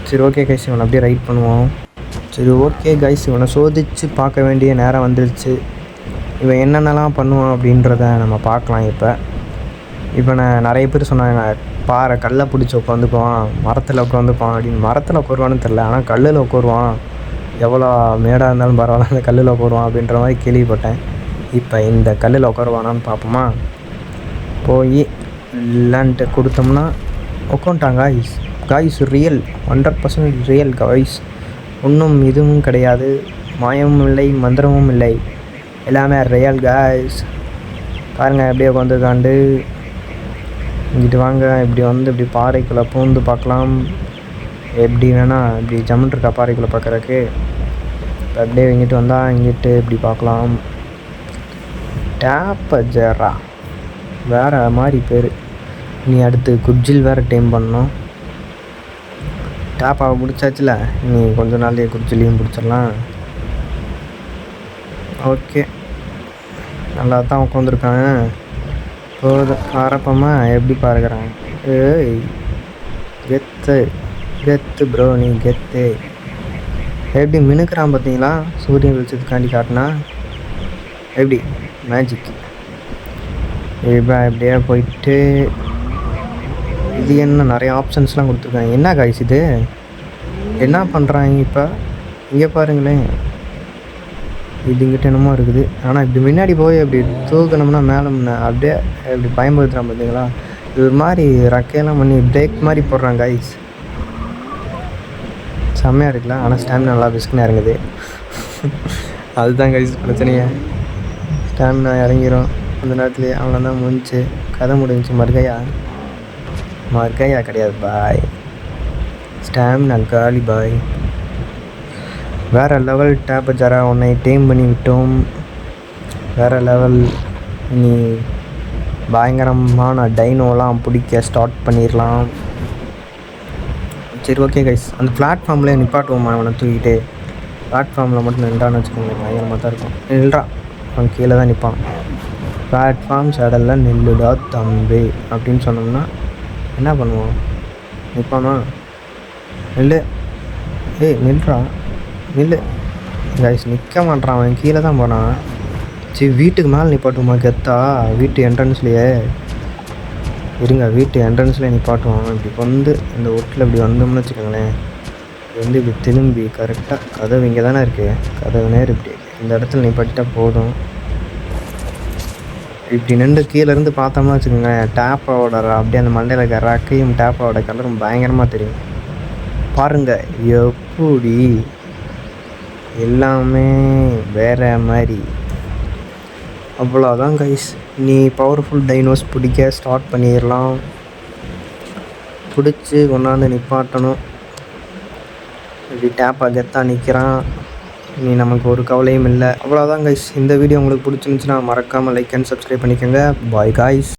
சரி ஓகே கைஸ், இவனை அப்படியே ரைட் பண்ணுவோம். சரி ஓகே கைஸ், இவனை சோதித்து பார்க்க வேண்டிய நேரம் வந்துருச்சு. இவன் என்னென்னலாம் பண்ணுவான் அப்படின்றத நம்ம பார்க்கலாம். இப்போ நிறைய பேர் சொன்னாங்க பாறை கல்லை பிடிச்சி உட்காந்துக்குவான், மரத்தில் உட்காந்துப்பான் அப்படின்னு. மரத்தில் உட்காருவான்னு தெரில, ஆனால் கல்லில் உட்காருவான். எவ்வளோ மேடாக இருந்தாலும் பரவாயில்ல, அந்த கல்லில் உட்காருவான் அப்படின்ற மாதிரி கேள்விப்பட்டேன். இப்போ இந்த கல்லில் உட்காருவானான்னு பார்ப்போமா. போய் இல்லைன்ட்டு கொடுத்தோம்னா உட்காந்துட்டாங்க காய்ஸ். Real 100% real guys. ஒன்றும் இதுவும் கிடையாது, மாயமும் இல்லை, மந்திரமும் இல்லை, எல்லாமே ரியல் காய்ஸ். பாருங்கள் எப்படியே உட்காந்துருக்காண்டு. இங்கிட்டு வாங்க, இப்படி வந்து இப்படி பாறைக்குள்ளே பூந்து பார்க்கலாம். எப்படி வேணால் இப்படி ஜம்முன் இருக்கா பாறைக்குள்ளே பார்க்குறக்கு. அப்படியே இங்கிட்டு வந்தால் இங்கிட்டு இப்படி பார்க்கலாம். டேப்பா ஜேரா வேறு மாதிரி பேர். நீ அடுத்து குர்ஜில் வேறு டைம் பண்ணணும். டேப்பாவை பிடிச்சாச்சுல, நீ கொஞ்ச நாள்லேயே குர்ஜிலையும் பிடிச்சிடலாம். ஓகே, நல்லா தான் உட்காந்துருக்காங்க. போதும் ஆரப்பமாக எப்படி பார்க்குறாங்க. ஏய் கெத்து ப்ரோ, நீ கெத்து. எப்படி மினுக்கிறான் பார்த்தீங்களா, சூரியன் வெளிச்சத்துக்காண்டி காட்டினா எப்படி மேஜிக். இப்போ எப்படியே போயிட்டு இது என்ன நிறைய ஆப்ஷன்ஸ்லாம் கொடுத்துருக்காங்க. என்ன காய்ஸ் இது, என்ன பண்ணுறாங்க இப்போ இங்கே பாருங்களேன். இது இங்கிட்ட என்னமோ இருக்குது. ஆனால் இப்படி முன்னாடி போய் அப்படி தூக்கணும்னா மேலே அப்படியே இப்படி பயன்படுத்துகிறான் பார்த்தீங்களா. இது ஒரு மாதிரி ரக்கையெல்லாம் பண்ணி பிரேக் மாதிரி போடுறாங்க காய்ஸ். செம்மையாக இருக்குல்ல. ஆனால் ஸ்டாமினா நல்லா பிஸ்குன்னு இறங்குது. அதுதான் கைஸ் பிரச்சனையே. ஸ்டாமினா இறங்கிரும் அந்த நேரத்துலேயே. அவ்வளோதான் முடிஞ்சு கதை முடிஞ்சு. மர்கையா கிடையாது பாய், ஸ்டாமினா காலி பாய். வேறு லெவல் டேப்பா ஜேரா உன்னை டேம் பண்ணி விட்டோம். வேறு லெவல். இனி பயங்கரமான டைனோலாம் பிடிக்க ஸ்டார்ட் பண்ணிடலாம். சரி ஓகே கைஸ், அந்த பிளாட்ஃபார்ம்லேயே நிப்பாட்டுவோம்மா. அவனை தூக்கிட்டு பிளாட்ஃபார்மில் மட்டும் நின்றான்னு வச்சுக்கோங்க, பயங்கரமாக தான் இருக்கும். நில்றான், அவன் கீழே தான் நிற்பான். பிளாட்ஃபார்ம் சேடலில் நில்லுடா தம்பி அப்படின்னு சொன்னோம்னா என்ன பண்ணுவான்? நிற்பானா? நில்லு, நில்றான், நில்லு கைஸ். நிற்க மாட்டான், அவன் கீழே தான் போனான். சரி வீட்டுக்கு மேலே நிப்பாட்டுமா கெத்தா. வீட்டு என்ட்ரன்ஸ்லேயே இருங்க, வீட்டு என்ட்ரன்ஸ்லேயே நிப்பாட்டுவான். இப்படி வந்து இந்த ஒட்டில் இப்படி வந்தோம்னு வச்சுக்கோங்களேன். வந்து இப்படி திரும்பி கரெக்டாக கதவு இங்கே தானே இருக்குது, கதவு நேர் இப்படி இந்த இடத்துல நிப்பாட்டிட்டா போதும். இப்படி நின்று கீழேருந்து பார்த்தோம்னா வச்சுக்கோங்க, டேப்பாவோட அப்படியே அந்த மண்டையில் இருக்க ரக்கையும் டேப்பாவோட கலரும் பயங்கரமாக தெரியும். பாருங்கள் எப்படி எல்லாமே வேறு மாதிரி. அவ்வளோதான் கைஸ், நீ பவர்ஃபுல் டைனோஸ் பிடிக்க ஸ்டார்ட் பண்ணிடலாம். பிடிச்சி கொண்டாந்து நிப்பாட்டணும். இப்படி டேப் கெத்தாக நிற்கிறான். நீ நமக்கு ஒரு கவலையும் இல்லை. அவ்வளோதான் கைஸ், இந்த வீடியோ உங்களுக்கு பிடிச்சிருந்துச்சுன்னா மறக்காமல் லைக் அண்ட் சப்ஸ்கிரைப் பண்ணிக்கோங்க. Bye guys.